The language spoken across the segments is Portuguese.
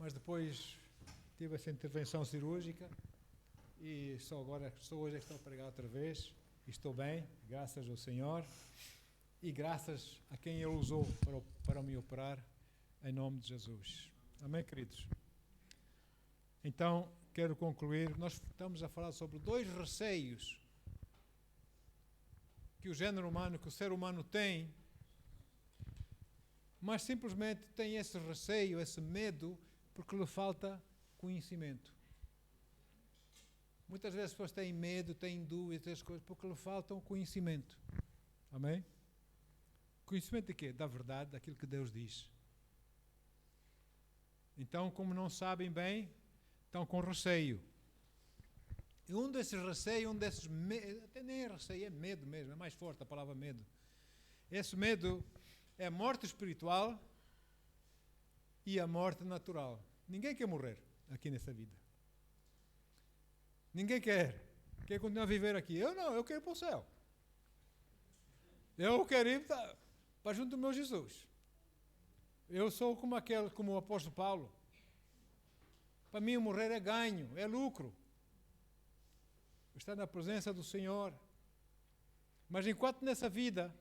mas depois tive essa intervenção cirúrgica e só hoje é que estou a pregar outra vez. E estou bem, graças ao Senhor e graças a quem Ele usou para me operar, em nome de Jesus. Amém, queridos? Então, quero concluir. Nós estamos a falar sobre dois receios que o género humano, que o ser humano tem, mas simplesmente tem esse receio, esse medo, porque lhe falta conhecimento. Muitas vezes as pessoas têm medo, têm dúvidas, essas coisas, porque lhe faltam conhecimento. Amém? Conhecimento de quê? Da verdade, daquilo que Deus diz. Então, como não sabem bem, estão com receio. E um desses receios, até nem é receio, é medo mesmo, é mais forte a palavra medo. Esse medo é a morte espiritual e a morte natural. Ninguém quer morrer aqui nessa vida. Ninguém quer continuar a viver aqui. Eu não, eu quero ir para o céu. Eu quero ir para junto do meu Jesus. Eu sou como o apóstolo Paulo. Para mim, morrer é ganho, é lucro. Estar na presença do Senhor. Mas enquanto nessa vida,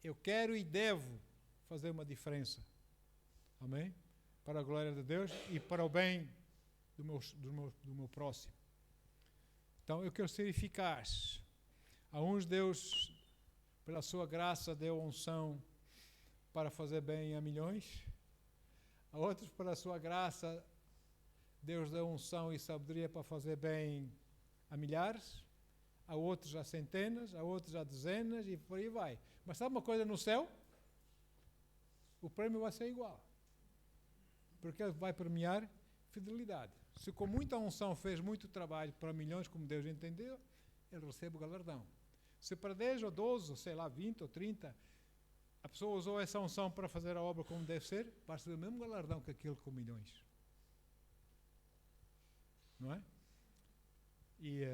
eu quero e devo fazer uma diferença. Amém? Para a glória de Deus e para o bem do meu próximo. Então, eu quero ser eficaz. A uns Deus, pela sua graça, deu unção para fazer bem a milhões. A outros, pela sua graça, Deus deu unção e sabedoria para fazer bem a milhares. A outros a centenas, a outros a dezenas e por aí vai. Mas sabe uma coisa no céu? O prêmio vai ser igual. Porque Ele vai premiar fidelidade. Se com muita unção fez muito trabalho para milhões, como Deus entendeu, Ele recebe o galardão. Se para 10 ou 12, ou sei lá, 20 ou 30, a pessoa usou essa unção para fazer a obra como deve ser, vai receber o mesmo galardão que aquele com milhões. Não é? E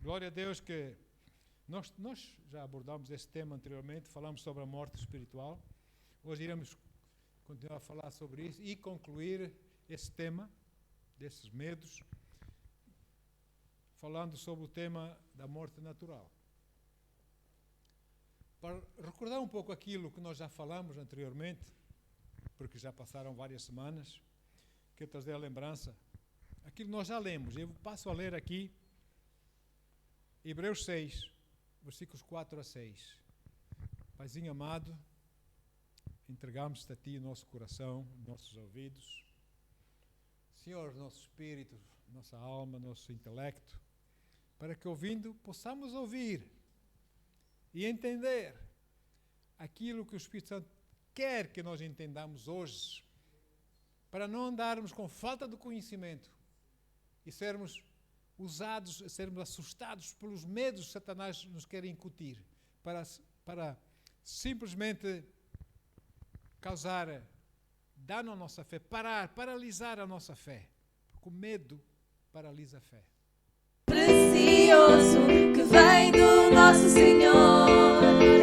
glória a Deus que nós já abordámos esse tema anteriormente, falamos sobre a morte espiritual. Hoje iremos continuar a falar sobre isso e concluir esse tema, desses medos, falando sobre o tema da morte natural. Para recordar um pouco aquilo que nós já falamos anteriormente, porque já passaram várias semanas, quero trazer a lembrança, aquilo que nós já lemos. Eu passo a ler aqui, Hebreus 6, versículos 4 a 6. Paizinho amado, entregamos-te a Ti o nosso coração, nossos ouvidos, Senhor, nosso espírito, nossa alma, nosso intelecto, para que ouvindo possamos ouvir e entender aquilo que o Espírito Santo quer que nós entendamos hoje, para não andarmos com falta de conhecimento e sermos usados, sermos assustados pelos medos que Satanás nos quer incutir, para simplesmente causar dano à nossa fé, paralisar a nossa fé, porque o medo paralisa a fé. Precioso que vem do nosso Senhor,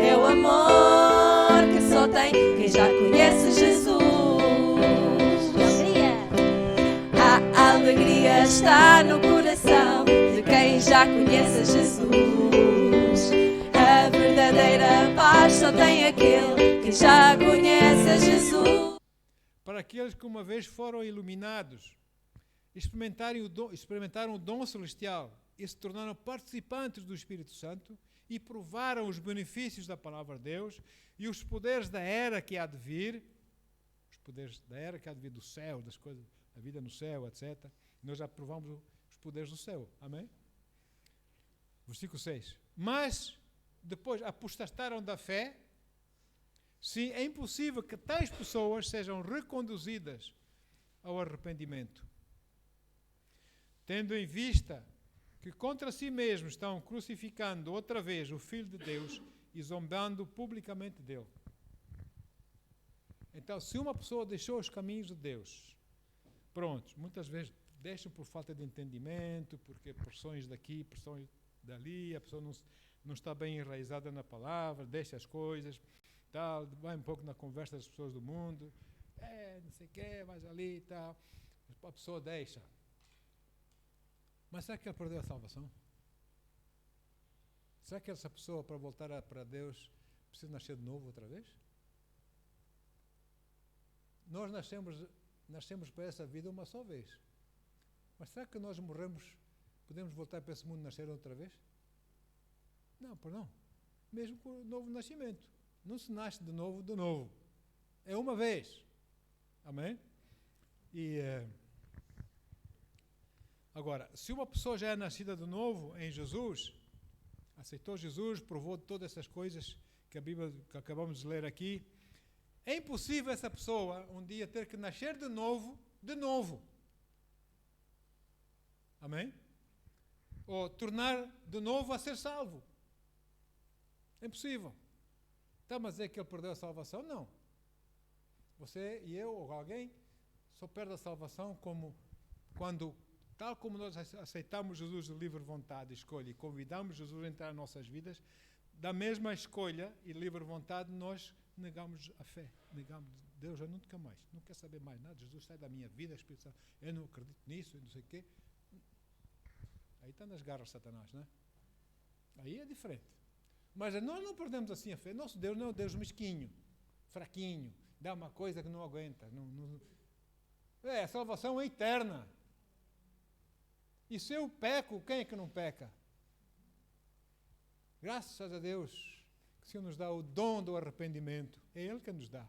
é o amor que só tem quem já conhece Jesus. A alegria está no coração de quem já conhece Jesus. A verdadeira paz só tem aquele que já conhece Jesus. Para aqueles que uma vez foram iluminados, experimentaram o dom celestial e se tornaram participantes do Espírito Santo e provaram os benefícios da palavra de Deus e os poderes da era que há de vir, os poderes da era que há de vir do céu, das coisas, a vida no céu, etc. Nós já provamos os poderes do céu. Amém? Versículo 6. Mas depois apostataram da fé. Sim, é impossível que tais pessoas sejam reconduzidas ao arrependimento, tendo em vista que contra si mesmos estão crucificando outra vez o Filho de Deus e zombando publicamente dele. Então, se uma pessoa deixou os caminhos de Deus, pronto, muitas vezes deixam por falta de entendimento, porque pressões daqui, pressões dali, a pessoa não está bem enraizada na palavra, deixa as coisas, tal, vai um pouco na conversa das pessoas do mundo, não sei o quê, mas ali e tal. A pessoa deixa. Mas será que ela perdeu a salvação? Será que essa pessoa, para voltar para Deus, precisa nascer de novo outra vez? Nós nascemos para essa vida uma só vez. Mas será que nós morremos, podemos voltar para esse mundo e nascer outra vez? Não, por não. Mesmo com o novo nascimento. Não se nasce de novo. É uma vez. Amém? E agora, se uma pessoa já é nascida de novo em Jesus, aceitou Jesus, provou todas essas coisas que a Bíblia que acabamos de ler aqui, é impossível essa pessoa um dia ter que nascer de novo. Amém? Ou tornar de novo a ser salvo. É impossível. Está a dizer que ele perdeu a salvação? Não. Você e eu ou alguém só perde a salvação quando, tal como nós aceitamos Jesus de livre vontade e escolha e convidamos Jesus a entrar em nossas vidas, da mesma escolha e livre vontade nós negamos a fé. Negamos, Deus, eu nunca mais, não quero saber mais nada, Jesus sai da minha vida, Espírito Santo, eu não acredito nisso, eu não sei o quê. Aí está nas garras de Satanás, não é? Aí é diferente. Mas nós não perdemos assim a fé. Nosso Deus não é um Deus mesquinho, fraquinho, dá uma coisa que não aguenta. A salvação é eterna. E se eu peco, quem é que não peca? Graças a Deus que o Senhor nos dá o dom do arrependimento. É Ele que nos dá.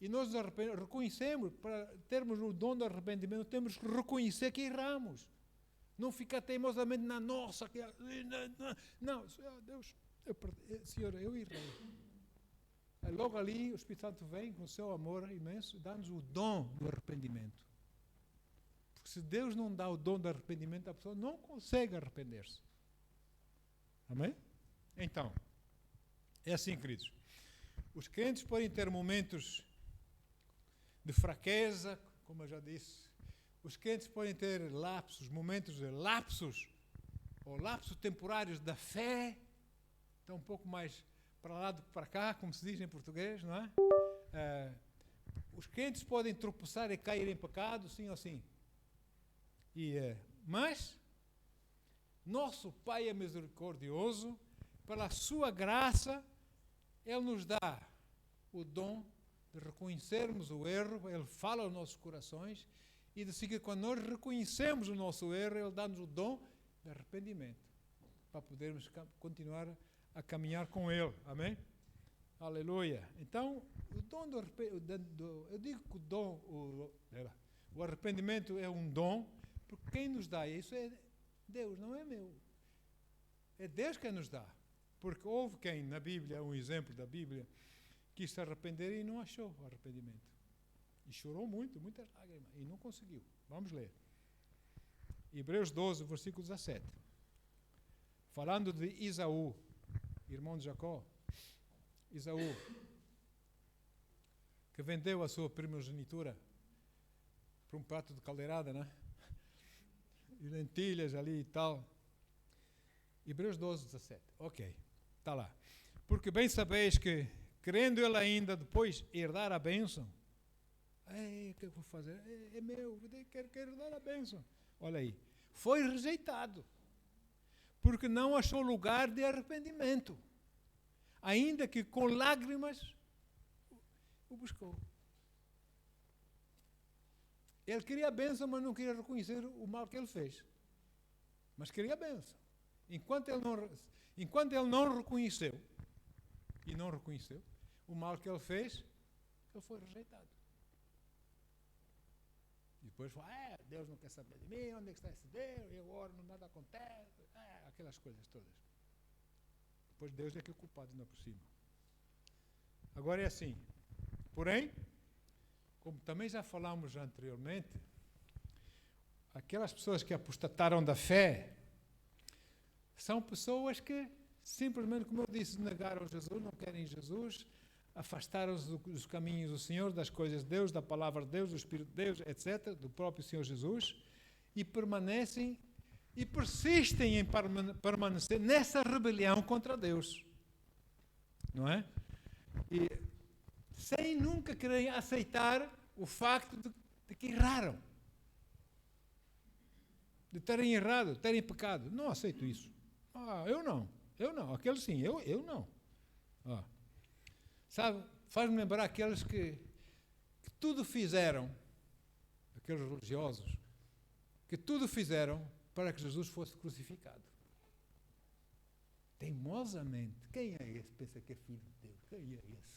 E nós reconhecemos, para termos o dom do arrependimento, temos que reconhecer que erramos. Não ficar teimosamente na nossa. Não, Deus, Senhor, eu errei. Logo ali o Espírito Santo vem com o seu amor imenso, dá-nos o dom do arrependimento. Porque se Deus não dá o dom do arrependimento, a pessoa não consegue arrepender-se. Amém? Então, é assim, queridos. Os crentes podem ter momentos de fraqueza, como eu já disse. Os crentes podem ter momentos de lapsos, ou lapsos temporários da fé. Estão um pouco mais para lá do que para cá, como se diz em português, não é? Os crentes podem tropeçar e cair em pecado, sim ou sim. Mas, nosso Pai é misericordioso, pela sua graça, Ele nos dá o dom de reconhecermos o erro, Ele fala aos nossos corações, e de seguir, quando nós reconhecemos o nosso erro, Ele dá-nos o dom de arrependimento, para podermos continuar a caminhar com Ele. Amém? Aleluia. Então, o dom do arrependimento, eu digo que o arrependimento é um dom, porque quem nos dá isso é Deus, não é meu. É Deus quem nos dá. Porque houve quem, na Bíblia, um exemplo da Bíblia, quis se arrepender e não achou o arrependimento. E chorou muito, muitas lágrimas, e não conseguiu. Vamos ler. Hebreus 12, versículo 17. Falando de Isaú, irmão de Jacó, Isaú, que vendeu a sua primogenitura para um prato de caldeirada, né? E lentilhas ali e tal. Hebreus 12, 17. Ok, está lá. Porque bem sabeis que, querendo ele ainda depois herdar a bênção, o que eu vou fazer? É meu, quero herdar a bênção. Olha aí. Foi rejeitado, porque não achou lugar de arrependimento, ainda que com lágrimas o buscou. Ele queria a bênção, mas não queria reconhecer o mal que ele fez. Mas queria a bênção. Enquanto ele não reconheceu, o mal que ele fez, ele foi rejeitado. E depois falou, Deus não quer saber de mim, onde é que está esse Deus? Eu oro, nada acontece, aquelas coisas todas. Depois Deus é que é o culpado, ainda por cima. Agora é assim, porém, como também já falamos anteriormente, aquelas pessoas que apostataram da fé, são pessoas que simplesmente, como eu disse, negaram Jesus, não querem Jesus, afastaram-se dos caminhos do Senhor, das coisas de Deus, da palavra de Deus, do Espírito de Deus, etc., do próprio Senhor Jesus, e permanecem e persistem em permanecer nessa rebelião contra Deus. Não é? E sem nunca quererem aceitar o facto de que erraram. De terem errado, de terem pecado. Não aceito isso. Eu não. Aquele sim, eu não. Sabe, faz-me lembrar aqueles que tudo fizeram, aqueles religiosos, que tudo fizeram para que Jesus fosse crucificado. Teimosamente. Quem é esse? Pensa que é filho de Deus. Quem é esse?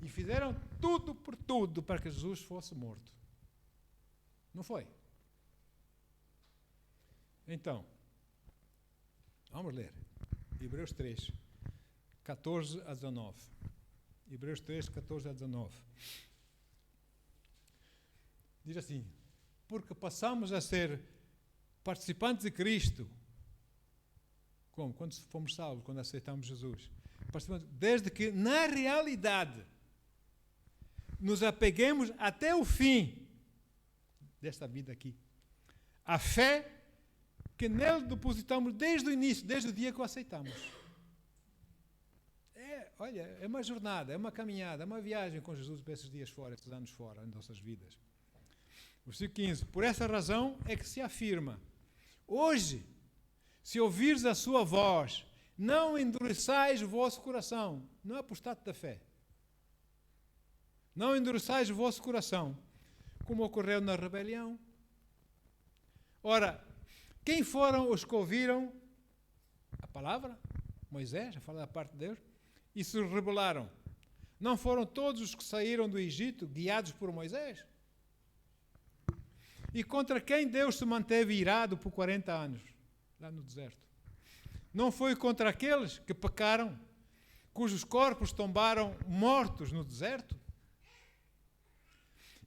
E fizeram tudo por tudo para que Jesus fosse morto. Não foi? Então, vamos ler. Hebreus 3, 14 a 19. Hebreus 3, 14 a 19. Diz assim: porque passamos a ser participantes de Cristo. Como? Quando fomos salvos, quando aceitamos Jesus. Desde que, na realidade, nos apeguemos até o fim desta vida aqui. A fé que nele depositamos desde o início, desde o dia que o aceitamos. É uma jornada, é uma caminhada, é uma viagem com Jesus para esses dias fora, esses anos fora, em nossas vidas. Versículo 15. Por essa razão é que se afirma: hoje, se ouvires a sua voz, não endureçais o vosso coração. Não é apostato da fé. Não endureçais o vosso coração, como ocorreu na rebelião. Ora, quem foram os que ouviram a palavra? Moisés, a falar da parte de Deus, e se rebelaram. Não foram todos os que saíram do Egito guiados por Moisés? E contra quem Deus se manteve irado por 40 anos, lá no deserto? Não foi contra aqueles que pecaram, cujos corpos tombaram mortos no deserto?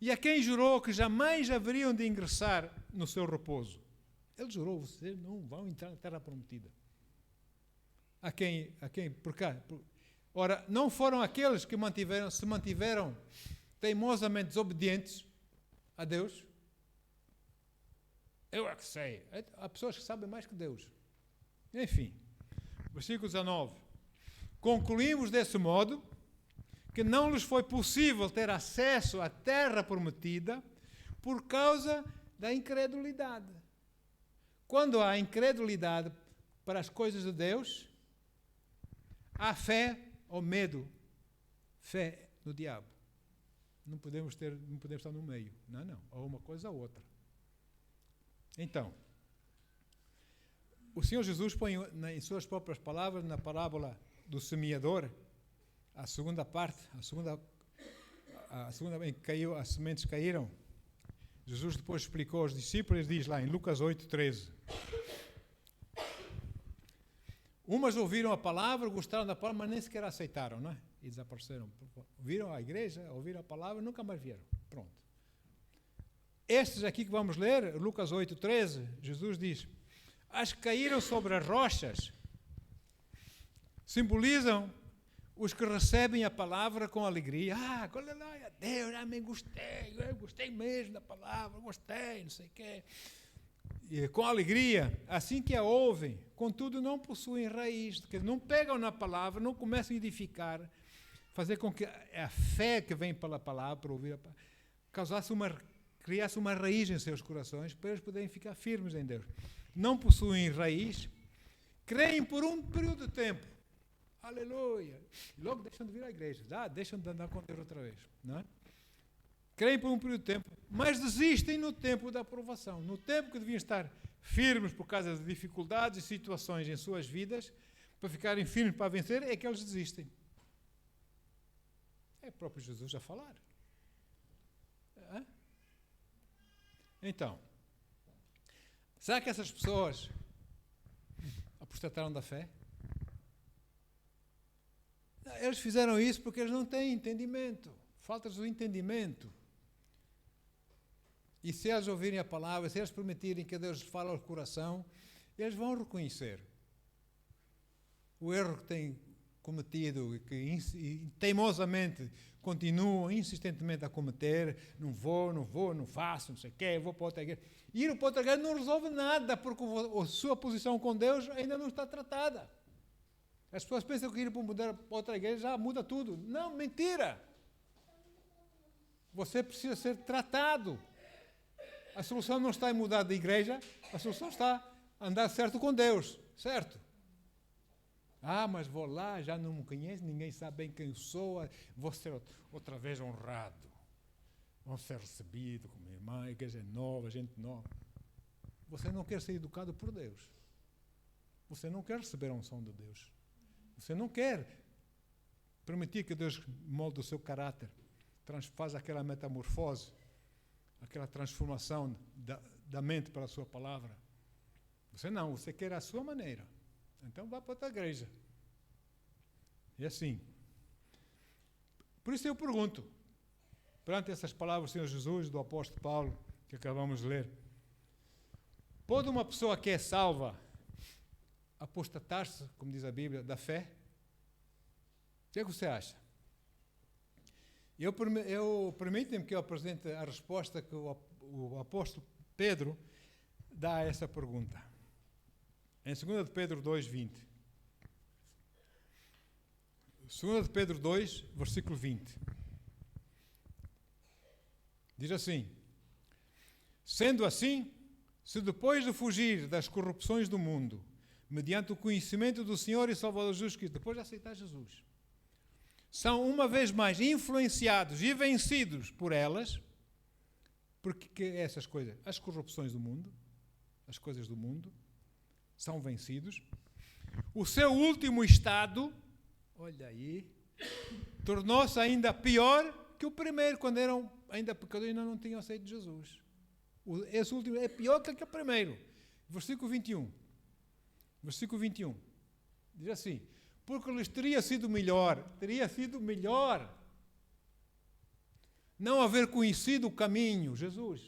E a quem jurou que jamais haveriam de ingressar no seu repouso? Ele jurou: vocês não vão entrar na terra prometida. A quem? Por cá? Ora, não foram aqueles que se mantiveram teimosamente desobedientes a Deus? Eu é que sei. Há pessoas que sabem mais que Deus. Enfim, versículo 19. Concluímos desse modo que não lhes foi possível ter acesso à terra prometida por causa da incredulidade. Quando há incredulidade para as coisas de Deus, há fé ou medo. Fé no diabo. Não podemos estar no meio. Não. Ou uma coisa ou outra. Então, o Senhor Jesus põe em suas próprias palavras, na parábola do semeador, a segunda parte, a segunda em que as sementes caíram. Jesus depois explicou aos discípulos, diz lá em Lucas 8:13. Umas ouviram a palavra, gostaram da palavra, mas nem sequer aceitaram, não é? E desapareceram. Ouviram a igreja, ouviram a palavra, nunca mais vieram. Pronto. Estes aqui que vamos ler, Lucas 8:13, Jesus diz: as que caíram sobre as rochas simbolizam os que recebem a palavra com alegria. Glória a Deus, amém, gostei mesmo da palavra, gostei, não sei o quê. E, com alegria, assim que a ouvem, contudo não possuem raiz, que não pegam na palavra, não começam a edificar, fazer com que a fé que vem pela palavra, para ouvir a palavra, criasse uma raiz em seus corações, para eles poderem ficar firmes em Deus. Não possuem raiz, creem por um período de tempo. Aleluia! Logo deixam de vir à igreja, deixam de andar com Deus outra vez. Não é? Creem por um período de tempo, mas desistem no tempo da aprovação. No tempo que deviam estar firmes por causa de dificuldades e situações em suas vidas, para ficarem firmes para vencer, é que eles desistem. É o próprio Jesus a falar. Então, será que essas pessoas apostataram da fé? Eles fizeram isso porque eles não têm entendimento. Falta-lhes o entendimento. E se eles ouvirem a palavra, se eles permitirem que Deus fale ao coração, eles vão reconhecer o erro que têm cometido e que teimosamente continuam insistentemente a cometer. Não faço, não sei o quê, vou para outra igreja. Ir para outra igreja não resolve nada, porque a sua posição com Deus ainda não está tratada. As pessoas pensam que ir para mudar para outra igreja já muda tudo. Não, mentira! Você precisa ser tratado. A solução não está em mudar de igreja, a solução está em andar certo com Deus, certo? Ah, mas vou lá, já não me conhece, ninguém sabe bem quem eu sou, vou ser outra vez honrado. Vou ser recebido como irmã, a igreja é nova, gente nova. Você não quer ser educado por Deus. Você não quer receber a unção de Deus. Você não quer permitir que Deus molde o seu caráter, faz aquela metamorfose, aquela transformação da mente pela sua palavra. Você quer a sua maneira. Então vá para outra igreja. E assim. Por isso eu pergunto, perante essas palavras do Senhor Jesus, do apóstolo Paulo, que acabamos de ler, pode uma pessoa que é salva apostatar-se, como diz a Bíblia, da fé? O que é que você acha? Permitem-me que eu apresente a resposta que o apóstolo Pedro dá a essa pergunta. Em 2 de Pedro 2, 20. 2 de Pedro 2, versículo 20. Diz assim: sendo assim, se depois de fugir das corrupções do mundo, mediante o conhecimento do Senhor e Salvador Jesus Cristo, depois de aceitar Jesus, são uma vez mais influenciados e vencidos por elas, porque essas coisas, as corrupções do mundo, as coisas do mundo, são vencidos. O seu último estado, olha aí, tornou-se ainda pior que o primeiro, quando eram ainda pecadores e ainda não tinham aceito Jesus. Esse último é pior que o primeiro. Versículo 21. Versículo 21. Diz assim: porque lhes teria sido melhor não haver conhecido o caminho, Jesus,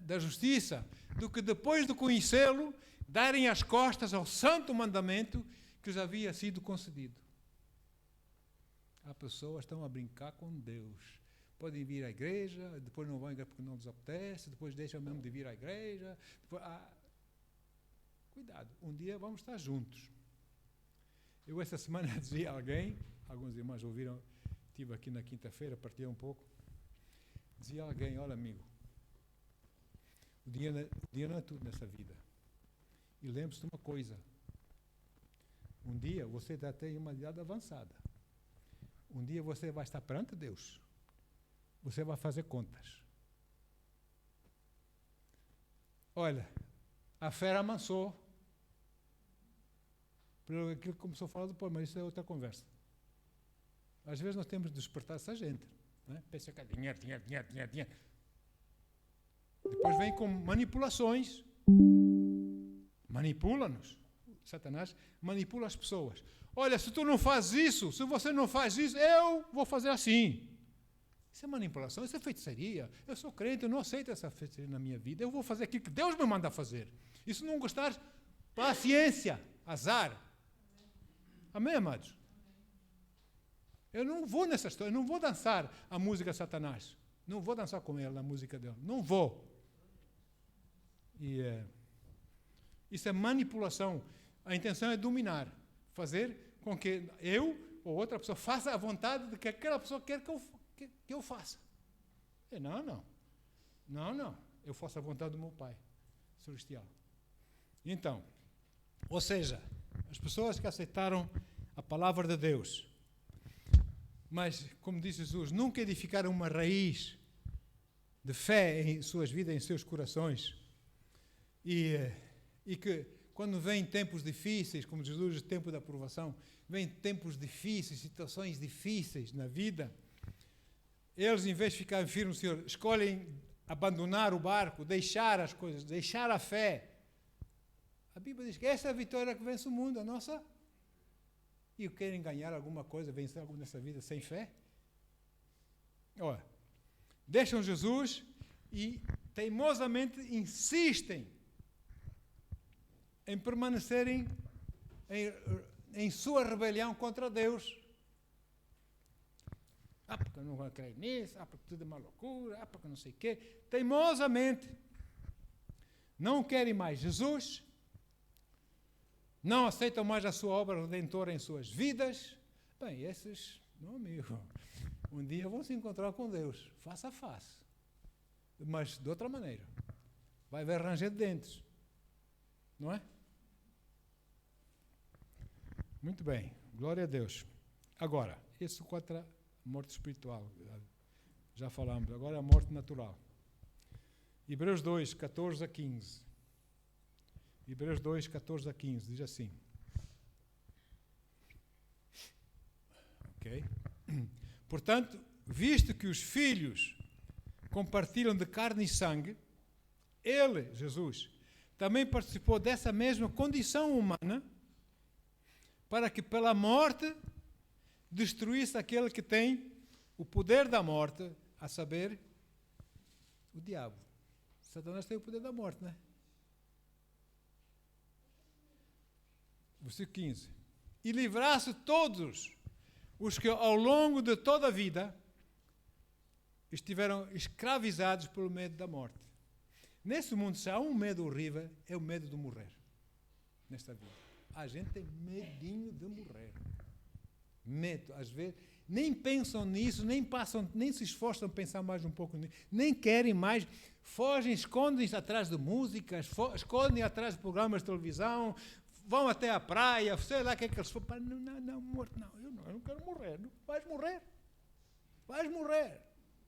da justiça, do que depois de conhecê-lo, darem as costas ao santo mandamento que lhes havia sido concedido. Há pessoas que estão a brincar com Deus. Podem vir à igreja, depois não vão à igreja porque não lhes apetece, depois deixam mesmo de vir à igreja. Cuidado, um dia vamos estar juntos. Eu essa semana dizia a alguém, alguns irmãos ouviram, estive aqui na quinta-feira, partilhei um pouco, dizia a alguém: olha amigo, o dinheiro não é tudo nessa vida. E lembre-se de uma coisa, um dia você já tem uma idade avançada, um dia você vai estar perante Deus, você vai fazer contas. Olha, a fera amansou, pelo aquilo que começou a falar depois, mas isso é outra conversa. Às vezes nós temos de despertar essa gente, né? Pensa que é dinheiro. Depois vem com manipulações. Manipula-nos. Satanás manipula as pessoas. Olha, se tu não fazes isso, se você não faz isso, eu vou fazer assim. Isso é manipulação, isso é feitiçaria. Eu sou crente, eu não aceito essa feitiçaria na minha vida. Eu vou fazer aquilo que Deus me manda fazer. E se não gostar, paciência, azar. Amém, amados? Eu não vou nessa história, eu não vou dançar a música de Satanás. Não vou dançar com ele, a música dele. Não vou. Isso é manipulação. A intenção é dominar. Fazer com que eu ou outra pessoa faça a vontade de que aquela pessoa quer que eu faça. Não. Eu faço a vontade do meu Pai Celestial. Então, ou seja, as pessoas que aceitaram a palavra de Deus, mas, como disse Jesus, nunca edificaram uma raiz de fé em suas vidas, em seus corações, e que quando vêm tempos difíceis, como Jesus diz, tempo da aprovação, vêm tempos difíceis, situações difíceis na vida, eles, em vez de ficarem firmes, Senhor, escolhem abandonar o barco, deixar as coisas, deixar a fé. A Bíblia diz que essa é a vitória que vence o mundo, a nossa. E querem ganhar alguma coisa, vencer algo nessa vida sem fé? Olha, deixam Jesus e teimosamente insistem em permanecerem em sua rebelião contra Deus. Porque eu não vou crer nisso, porque tudo é uma loucura, porque não sei o quê. Teimosamente não querem mais Jesus, não aceitam mais a sua obra redentora em suas vidas. Bem, esses, meu amigo, um dia vão se encontrar com Deus, face a face. Mas de outra maneira. Vai haver ranger de dentes. Não é? Muito bem, glória a Deus. Agora, isso contra a morte espiritual. Já falamos, agora a morte natural. Hebreus 2, 14 a 15. Hebreus 2, 14 a 15, diz assim. Ok? Portanto, visto que os filhos compartilham de carne e sangue, ele, Jesus, também participou dessa mesma condição humana, para que pela morte destruísse aquele que tem o poder da morte, a saber, o diabo. Satanás tem o poder da morte, não é? Versículo 15. E livrasse todos os que ao longo de toda a vida estiveram escravizados pelo medo da morte. Nesse mundo, se há um medo horrível, é o medo de morrer. Nesta vida. A gente tem medinho de morrer. Medo, às vezes, nem pensam nisso, nem se esforçam a pensar mais um pouco nisso, nem querem mais, fogem, escondem-se atrás de músicas, escondem atrás de programas de televisão, vão até à praia, sei lá o que é que eles fazem. Não, morto, não, eu não quero morrer. Não. Vais morrer,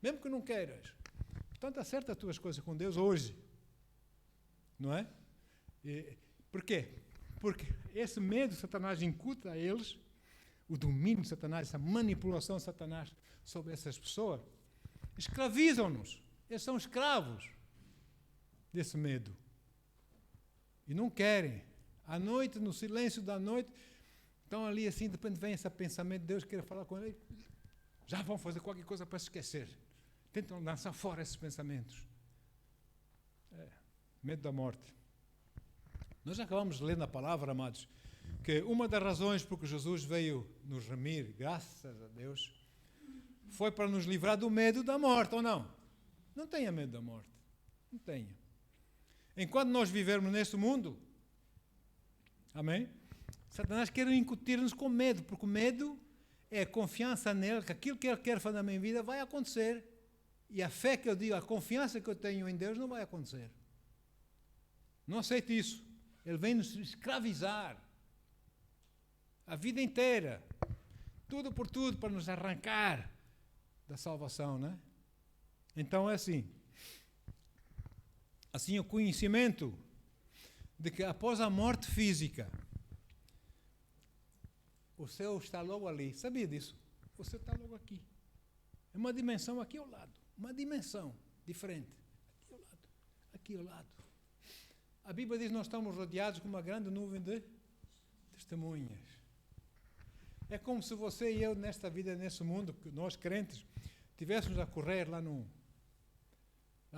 mesmo que não queiras. Portanto, acerta as tuas coisas com Deus hoje. Não é? Por quê? Porque esse medo de Satanás incuta a eles, o domínio de Satanás, essa manipulação de Satanás sobre essas pessoas, escravizam-nos. Eles são escravos desse medo. E não querem. À noite, no silêncio da noite, estão ali assim, de repente vem esse pensamento de Deus, queira falar com ele, já vão fazer qualquer coisa para se esquecer. Tentam lançar fora esses pensamentos. Medo da morte. Nós acabamos de ler na palavra, amados, que uma das razões por que Jesus veio nos remir, graças a Deus, foi para nos livrar do medo da morte, ou não? Não tenha medo da morte. Não tenha. Enquanto nós vivermos neste mundo, amém? Satanás quer incutir-nos com medo, porque o medo é a confiança nele, que aquilo que ele quer fazer na minha vida vai acontecer. E a fé que eu digo, a confiança que eu tenho em Deus não vai acontecer. Não aceite isso. Ele vem nos escravizar a vida inteira, tudo por tudo, para nos arrancar da salvação, não é? Então é assim. Assim, o conhecimento de que após a morte física, o céu está logo ali. Sabia disso? O céu está logo aqui. É uma dimensão aqui ao lado. Uma dimensão diferente. Aqui ao lado. Aqui ao lado. A Bíblia diz que nós estamos rodeados com uma grande nuvem de testemunhas. É como se você e eu, nesta vida, nesse mundo, nós crentes, estivéssemos a correr lá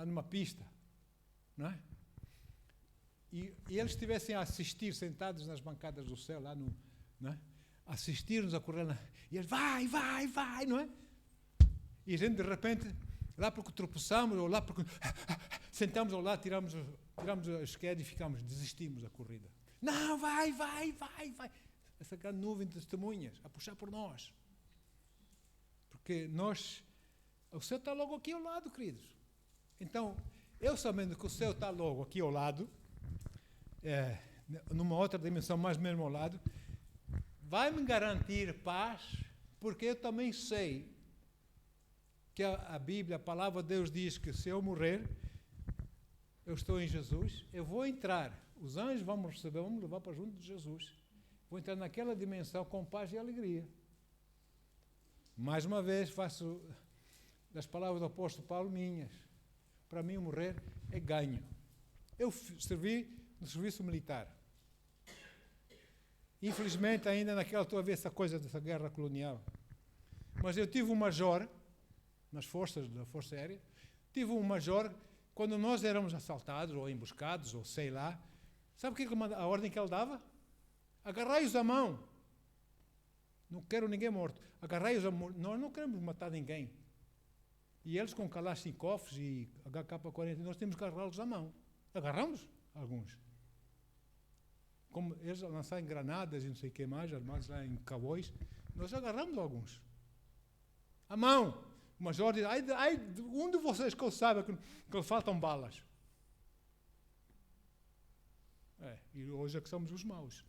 numa pista, não é? E eles estivessem a assistir, sentados nas bancadas do céu, lá no, não é? Assistir-nos a correr lá. E eles, vai, não é? E a gente, de repente, lá porque tropeçamos, ou lá porque sentamos ao lado, tiramos a esquerda e desistimos da corrida. Não, vai. Essa grande nuvem de testemunhas a puxar por nós. Porque o céu está logo aqui ao lado, queridos. Então, eu sabendo que o céu está logo aqui ao lado, numa outra dimensão mais mesmo ao lado, vai-me garantir paz, porque eu também sei que a Bíblia, a palavra de Deus diz que se eu morrer, eu estou em Jesus, eu vou entrar, os anjos vão me receber, vão me levar para junto de Jesus, vou entrar naquela dimensão com paz e alegria. Mais uma vez, faço das palavras do apóstolo Paulo minhas. Para mim, morrer é ganho. Eu servi no serviço militar. Infelizmente, ainda naquela estou a ver essa coisa dessa guerra colonial. Mas eu tive um major, nas forças da Força Aérea, tive um major, quando nós éramos assaltados, ou emboscados, ou sei lá, sabe o que a ordem que ele dava? Agarrai-os à mão. Não quero ninguém morto. Agarrai-os à mão. Nós não queremos matar ninguém. E eles com Kalashnikov e HK-40, nós temos que agarrá-los à mão. Agarramos alguns. como eles lançaram granadas e não sei o que mais, armados lá em Cowboys, nós agarramos alguns. A mão. O major diz, um de vocês que eu saiba que faltam balas. E hoje é que somos os maus.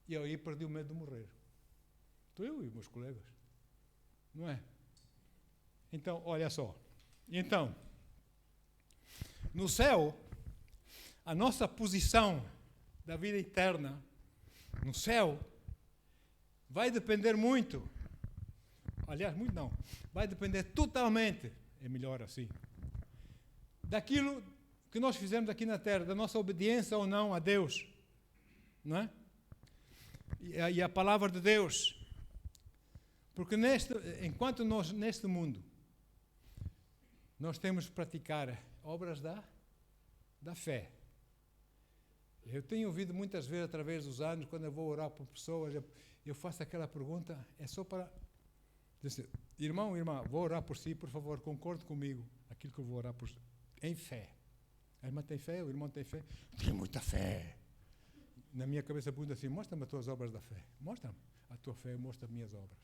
E eu aí perdi o medo de morrer. Estou eu e meus colegas. Não é? Então, olha só. Então, no céu, a nossa posição da vida eterna, no céu, vai depender muito. Aliás, muito não. Vai depender totalmente, é melhor assim, daquilo que nós fizemos aqui na terra, da nossa obediência ou não a Deus. Não é? E a palavra de Deus. Porque enquanto nós, neste mundo, nós temos que praticar obras da fé. Eu tenho ouvido muitas vezes, através dos anos, quando eu vou orar por pessoas, eu faço aquela pergunta, é só para dizer, irmão, irmã, vou orar por si, por favor, concorde comigo, aquilo que eu vou orar por si, em fé. A irmã tem fé, o irmão tem fé? Tenho muita fé. Na minha cabeça pergunta assim, mostra-me as tuas obras da fé. Mostra-me a tua fé, mostra as minhas obras.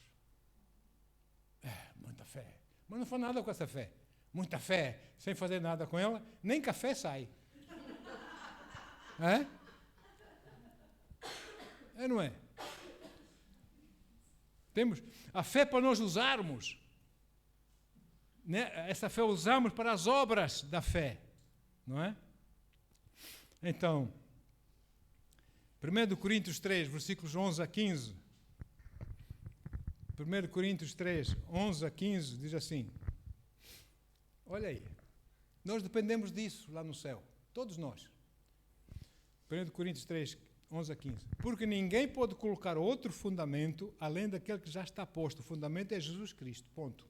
Muita fé. Mas não faz nada com essa fé. Muita fé, sem fazer nada com ela, nem café sai. É, não é? Temos a fé para nós usarmos. Né? Essa fé usamos para as obras da fé. Não é? Então, 1 Coríntios 3, versículos 11 a 15. 1 Coríntios 3, 11 a 15, diz assim. Olha aí. Nós dependemos disso lá no céu. Todos nós. 1 Coríntios 3, 11 a 15. Porque ninguém pode colocar outro fundamento além daquele que já está posto. O fundamento é Jesus Cristo. Ponto.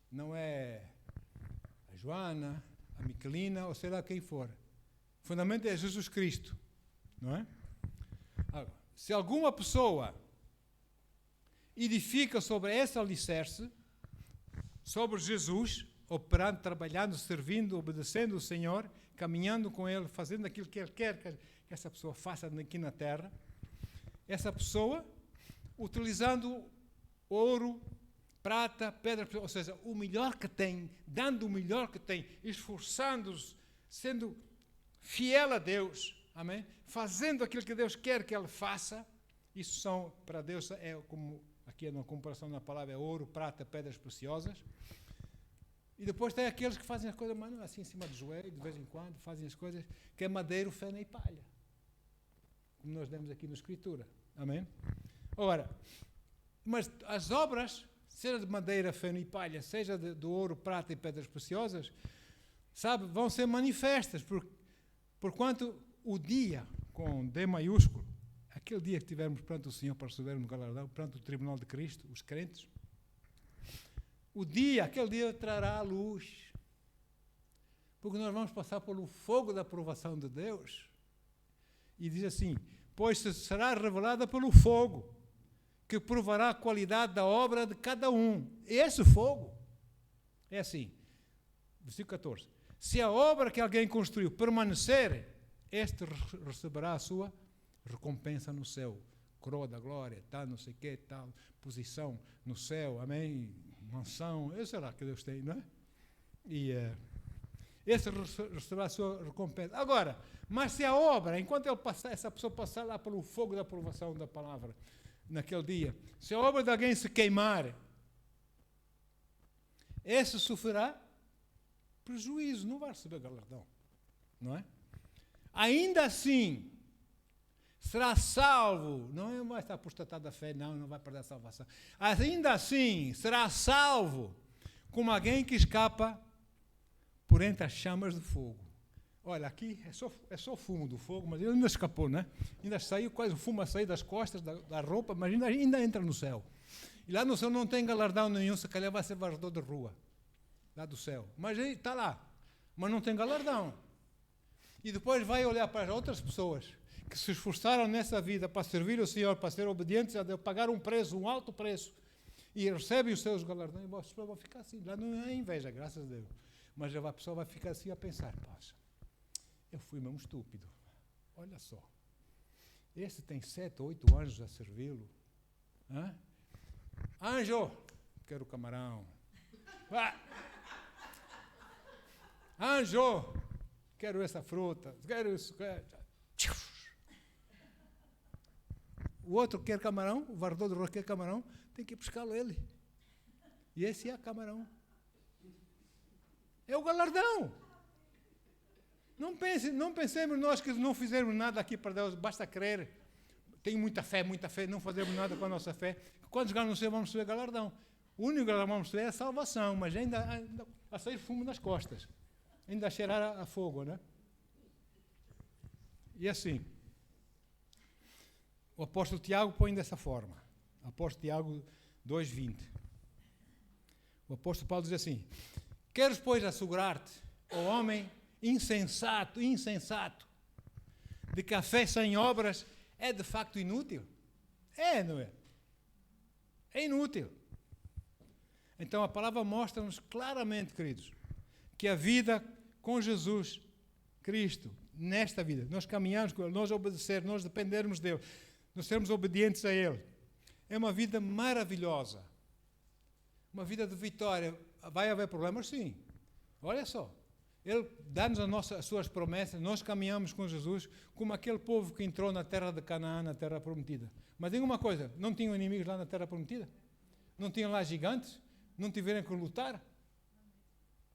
Não é a Joana, a Miquelina, ou sei lá quem for. O fundamento é Jesus Cristo. Não é? Agora, se alguma pessoa edifica sobre esse alicerce, sobre Jesus, operando, trabalhando, servindo, obedecendo o Senhor, caminhando com Ele, fazendo aquilo que Ele quer que essa pessoa faça aqui na terra, essa pessoa, utilizando ouro, prata, pedra, ou seja, o melhor que tem, dando o melhor que tem, esforçando-se, sendo fiel a Deus, amém? Fazendo aquilo que Deus quer que ele faça, isso são, para Deus, é como, aqui na comparação na palavra, é ouro, prata, pedras preciosas. E depois tem aqueles que fazem as coisas, mas não assim, em cima do joelho, de vez em quando, fazem as coisas, que é madeiro, feno e palha. Como nós demos aqui na Escritura. Amém? Ora, mas as obras, seja de madeira, feno e palha, seja de ouro, prata e pedras preciosas, sabe, vão ser manifestas, porquanto o dia, com D maiúsculo, aquele dia que estivermos perante o Senhor para recebermos o galardão, perante o tribunal de Cristo, os crentes, aquele dia trará a luz, porque nós vamos passar pelo fogo da aprovação de Deus, e diz assim, pois será revelada pelo fogo, que provará a qualidade da obra de cada um. Esse fogo é assim, versículo 14, se a obra que alguém construiu permanecer, este receberá a sua recompensa no céu, coroa da glória, tal, não sei o que, tal, posição no céu, amém, mansão, será que Deus tem, não é? E esse receberá a sua recompensa. Agora, mas se a obra, enquanto essa pessoa passar lá pelo fogo da aprovação da palavra, naquele dia, se a obra de alguém se queimar, esse sofrerá prejuízo, não vai receber galardão, não é? Ainda assim, será salvo, não vai estar apostatado da fé, não vai perder a salvação. Ainda assim, será salvo como alguém que escapa por entre as chamas do fogo. Olha, aqui é só fumo do fogo, mas ele ainda escapou, né? Ainda saiu quase o fumo a sair das costas, da roupa, mas ainda entra no céu. E lá no céu não tem galardão nenhum, se calhar vai ser varredor de rua, lá do céu. Mas ele está lá, mas não tem galardão. E depois vai olhar para outras pessoas que se esforçaram nessa vida para servir o Senhor, para ser obedientes a Deus, pagar um preço, um alto preço, e recebem os seus galardões, e as pessoas vão ficar assim. Lá não é inveja, graças a Deus. Mas a pessoa vai ficar assim a pensar, poxa, Eu fui mesmo estúpido. Olha só. Esse tem 7 ou 8 anos a servi-lo. Anjo, quero camarão. Anjo, quero essa fruta. Quero isso. O outro quer camarão, o varredor do rosto quer camarão, tem que buscá-lo ele. E esse é camarão. É o galardão. Não pensemos nós que não fizemos nada aqui para Deus, basta crer. Tenho muita fé, não fazemos nada com a nossa fé. Quantos vamos receber galardão? O único galardão que vamos receber é a salvação, mas ainda a sair fumo nas costas. Ainda a cheirar a fogo, né? E assim, o apóstolo Tiago põe dessa forma. Apóstolo Tiago 2,20. O apóstolo Paulo diz assim: queres, pois, assegurar-te, ó homem insensato, de que a fé sem obras é de facto inútil? É, não é? É inútil. Então a palavra mostra-nos claramente, queridos, que a vida com Jesus Cristo, nesta vida, nós caminhamos com Ele, nós obedecermos, nós dependermos dEle, nós sermos obedientes a Ele, é uma vida maravilhosa. Uma vida de vitória. Vai haver problemas? Sim. Olha só. Ele dá-nos as suas promessas, nós caminhamos com Jesus como aquele povo que entrou na terra de Canaã, na terra prometida. Mas diga uma coisa, não tinham inimigos lá na terra prometida? Não tinham lá gigantes? Não tiveram que lutar?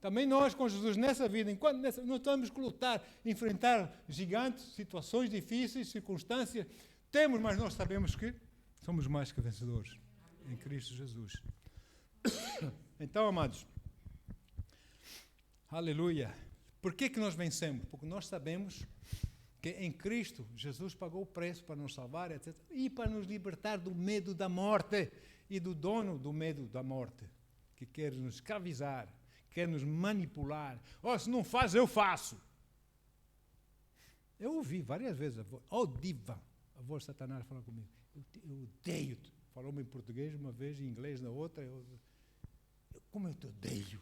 Também nós com Jesus nessa vida, enquanto nós temos que lutar, enfrentar gigantes, situações difíceis, circunstâncias, temos, mas nós sabemos que somos mais que vencedores em Cristo Jesus. Então, amados, aleluia. Por que nós vencemos? Porque nós sabemos que em Cristo Jesus pagou o preço para nos salvar, etc. E para nos libertar do medo da morte e do dono do medo da morte, que quer nos escravizar, quer nos manipular. Se não faz, eu faço. Eu ouvi várias vezes a voz de Satanás falar comigo. Eu odeio-te. Falou-me em português uma vez, em inglês na outra. Como eu te odeio.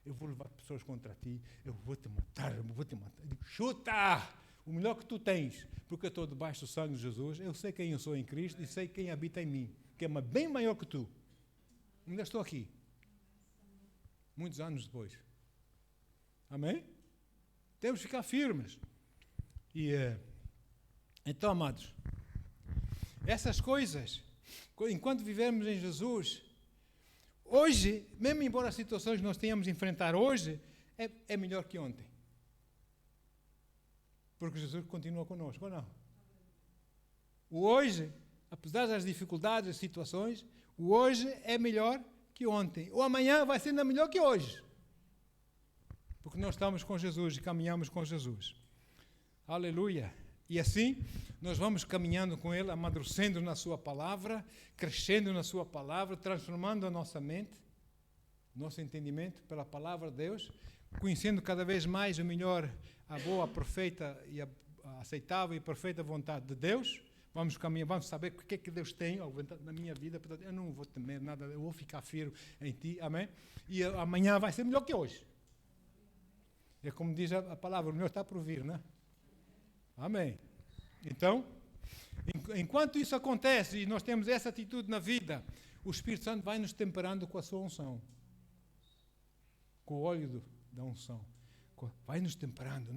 Eu vou levar pessoas contra ti, eu vou te matar. Eu digo, chuta! O melhor que tu tens, porque eu estou debaixo do sangue de Jesus, eu sei quem eu sou em Cristo e sei quem habita em mim, que é bem maior que tu. Ainda estou aqui. Muitos anos depois. Amém? Temos que ficar firmes. Então, amados, essas coisas, enquanto vivemos em Jesus, hoje, mesmo embora as situações que nós tenhamos de enfrentar hoje, é melhor que ontem. Porque Jesus continua conosco, ou não? O hoje, apesar das dificuldades, das situações, o hoje é melhor que ontem. O amanhã vai ser ainda melhor que hoje. Porque nós estamos com Jesus e caminhamos com Jesus. Aleluia! E assim, nós vamos caminhando com Ele, amadurecendo na Sua palavra, crescendo na Sua palavra, transformando a nossa mente, nosso entendimento pela palavra de Deus, conhecendo cada vez mais o melhor, a boa, a perfeita e a aceitável e perfeita vontade de Deus. Vamos caminhar, vamos saber o que é que Deus tem na minha vida. Portanto, eu não vou temer nada, eu vou ficar firme em Ti, amém? E amanhã vai ser melhor que hoje. É como diz a palavra, o melhor está por vir, né? Amém. Então, enquanto isso acontece e nós temos essa atitude na vida, o Espírito Santo vai nos temperando com a sua unção. Com o óleo da unção. Vai nos temperando,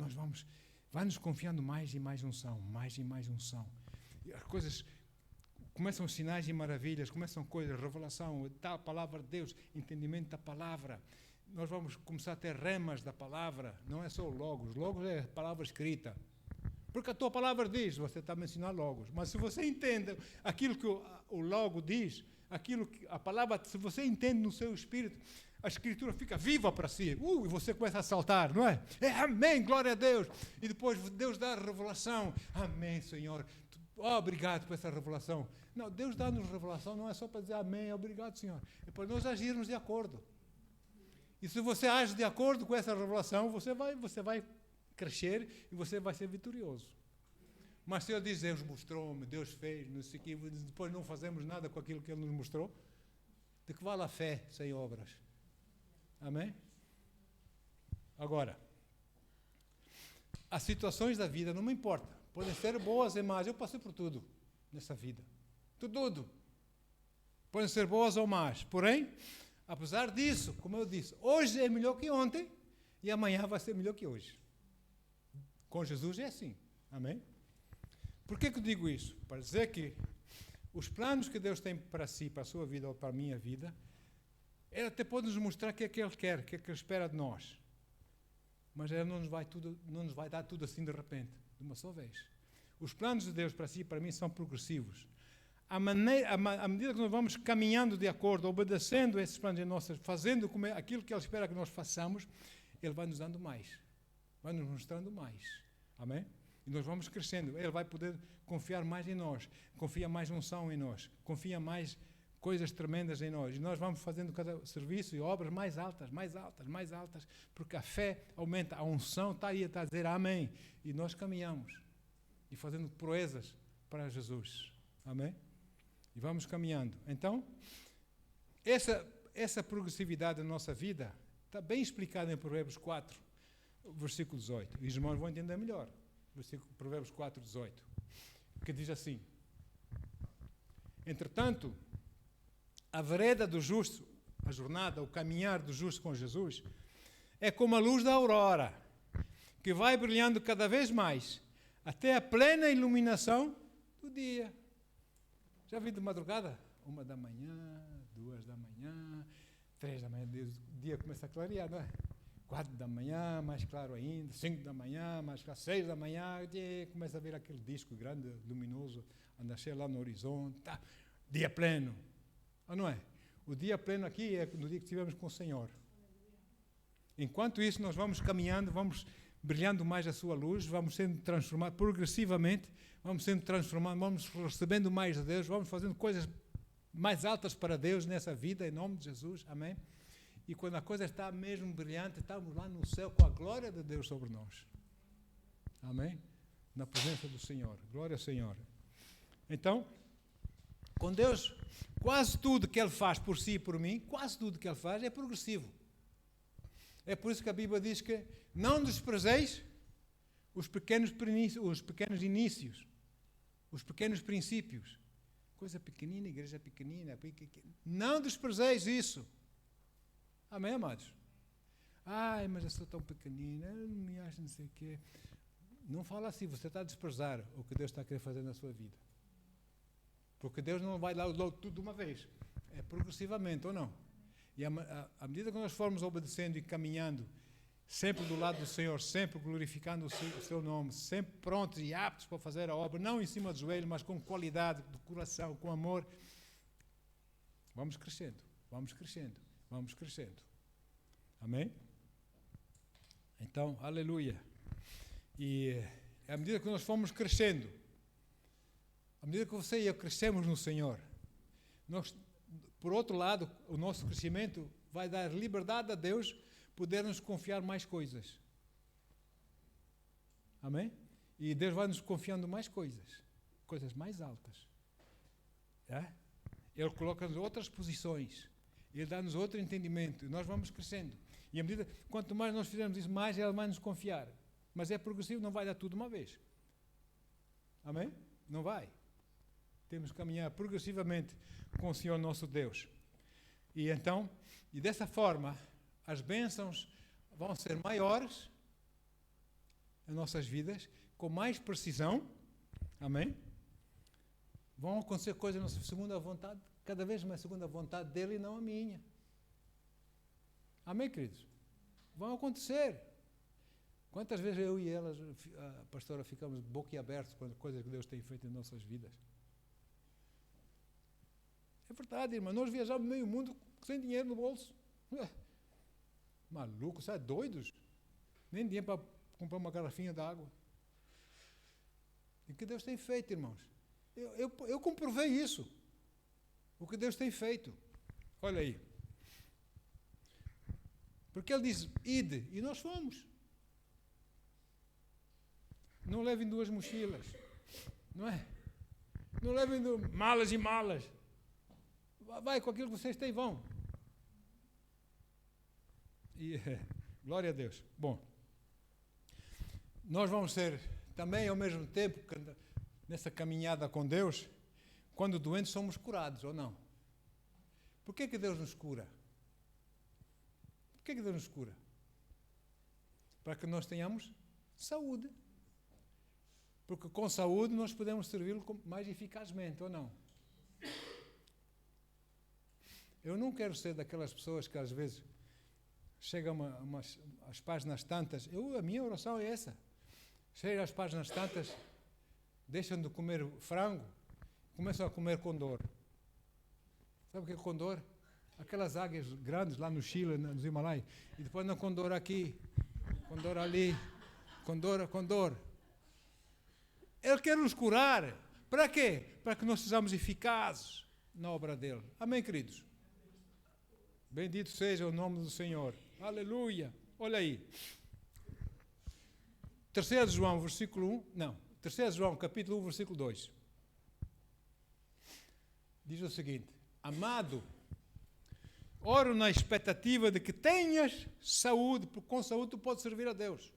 vai nos confiando mais e mais unção, mais e mais unção. E as coisas, começam os sinais e maravilhas, começam coisas, revelação, a palavra de Deus, entendimento da palavra. Nós vamos começar a ter remas da palavra, não é só o logos. Logos é a palavra escrita. Porque a tua palavra diz, você está a mencionar logos. Mas se você entende aquilo que o logo diz, aquilo que a palavra, se você entende no seu espírito, a escritura fica viva para si. E você começa a saltar, não é? Amém, glória a Deus. E depois Deus dá a revelação. Amém, Senhor. Obrigado por essa revelação. Não, Deus dá-nos revelação, não é só para dizer amém, obrigado, Senhor. É para nós agirmos de acordo. E se você age de acordo com essa revelação, você vai crescer e você vai ser vitorioso. Mas se eu dizer, Deus mostrou-me, Deus fez, não sei o quê, depois não fazemos nada com aquilo que Ele nos mostrou, de que vale a fé sem obras? Amém? Agora, as situações da vida, não me importa. Podem ser boas e más. Eu passei por tudo nessa vida. Tudo. Podem ser boas ou más. Porém, apesar disso, como eu disse, hoje é melhor que ontem e amanhã vai ser melhor que hoje. Com Jesus é assim. Amém? Por que eu digo isso? Para dizer que os planos que Deus tem para si, para a sua vida ou para a minha vida, Ele até pode nos mostrar o que é que Ele quer, o que é que Ele espera de nós. Mas Ele não nos vai dar tudo assim de repente, de uma só vez. Os planos de Deus para si e para mim são progressivos. À medida que nós vamos caminhando de acordo, obedecendo esses planos em nossas, fazendo aquilo que Ele espera que nós façamos, Ele vai nos dando mais, vai nos mostrando mais. Amém? E nós vamos crescendo. Ele vai poder confiar mais em nós, confia mais unção em nós, confia mais coisas tremendas em nós. E nós vamos fazendo cada serviço e obras mais altas, porque a fé aumenta, a unção está aí, está a dizer amém. E nós caminhamos e fazendo proezas para Jesus. Amém? E vamos caminhando. Então, essa progressividade da nossa vida está bem explicada em Provérbios 4, versículo 18. E os irmãos vão entender melhor. Provérbios 4, 18. Que diz assim: entretanto, a vereda do justo, a jornada, o caminhar do justo com Jesus, é como a luz da aurora, que vai brilhando cada vez mais, até a plena iluminação do dia. Já vi de madrugada? 1 da manhã, 2 da manhã, 3 da manhã, o dia começa a clarear, não é? 4 da manhã, mais claro ainda, 5 da manhã, mais claro, 6 da manhã, começa a ver aquele disco grande, luminoso, a nascer lá no horizonte, tá, dia pleno. Ou não é? O dia pleno aqui é no dia que estivemos com o Senhor. Enquanto isso, nós vamos caminhando, vamos brilhando mais a sua luz, vamos sendo transformados progressivamente, vamos sendo transformados, vamos recebendo mais de Deus, vamos fazendo coisas mais altas para Deus nessa vida, em nome de Jesus, amém? E quando a coisa está mesmo brilhante, estamos lá no céu com a glória de Deus sobre nós. Amém? Na presença do Senhor. Glória ao Senhor. Então, com Deus, quase tudo que Ele faz por si e por mim, quase tudo que Ele faz é progressivo. É por isso que a Bíblia diz que não desprezeis os pequenos inícios, os pequenos princípios. Coisa pequenina, igreja pequenina. Não desprezeis isso. Amém, amados? Ai, mas eu sou tão pequenina, eu não me acho não sei o quê. Não fala assim, você está a desprezar o que Deus está a querer fazer na sua vida. Porque Deus não vai dar logo tudo de uma vez. É progressivamente, ou não? E à medida que nós formos obedecendo e caminhando, sempre do lado do Senhor, sempre glorificando o seu nome, sempre prontos e aptos para fazer a obra, não em cima do joelho, mas com qualidade, do coração, com amor, vamos crescendo, vamos crescendo. Vamos crescendo. Amém? Então, aleluia. E à medida que nós formos crescendo, à medida que você e eu crescemos no Senhor, nós, por outro lado, o nosso crescimento vai dar liberdade a Deus poder nos confiar mais coisas. Amém? E Deus vai nos confiando mais coisas mais altas. É? Ele coloca-nos outras posições. Ele dá-nos outro entendimento, e nós vamos crescendo. E à medida, quanto mais nós fizermos isso, mais Ele vai nos confiar. Mas é progressivo, não vai dar tudo de uma vez. Amém? Não vai. Temos que caminhar progressivamente com o Senhor nosso Deus. E então, e dessa forma, as bênçãos vão ser maiores em nossas vidas, com mais precisão. Amém? Vão acontecer coisas na segunda vontade, cada vez mais segundo a vontade dele e não a minha. Amém, queridos? Vão acontecer. Quantas vezes eu e elas, a pastora, ficamos boquiabertos com as coisas que Deus tem feito em nossas vidas? É verdade, irmã. Nós viajamos meio mundo sem dinheiro no bolso. Maluco, sabe? Doidos. Nem dinheiro para comprar uma garrafinha d'água. E o que Deus tem feito, irmãos? Eu comprovei isso. O que Deus tem feito. Olha aí. Porque Ele diz, ide, e nós fomos. Não levem 2 mochilas. Não é? Não levem malas e malas. Vai com aquilo que vocês têm, vão. E glória a Deus. Bom. nós vamos ser também, ao mesmo tempo, nessa caminhada com Deus, quando doentes somos curados, ou não? Por que Deus nos cura? Por que Deus nos cura? Para que nós tenhamos saúde. Porque com saúde nós podemos servi-lo mais eficazmente, ou não? Eu não quero ser daquelas pessoas que às vezes chegam às páginas tantas. A minha oração é essa. Chegam às páginas tantas, deixam de comer frango, começam a comer condor. Sabe o que é condor? Aquelas águias grandes lá no Chile, nos Himalaias. E depois não condor aqui, condor ali, condor. Ele quer nos curar. Para quê? Para que nós sejamos eficazes na obra dele. Amém, queridos? Bendito seja o nome do Senhor. Aleluia. Olha aí. 3 João, versículo 1. Não. 3 João, capítulo 1, versículo 2. Diz o seguinte: amado, oro na expectativa de que tenhas saúde, porque com saúde tu podes servir a Deus.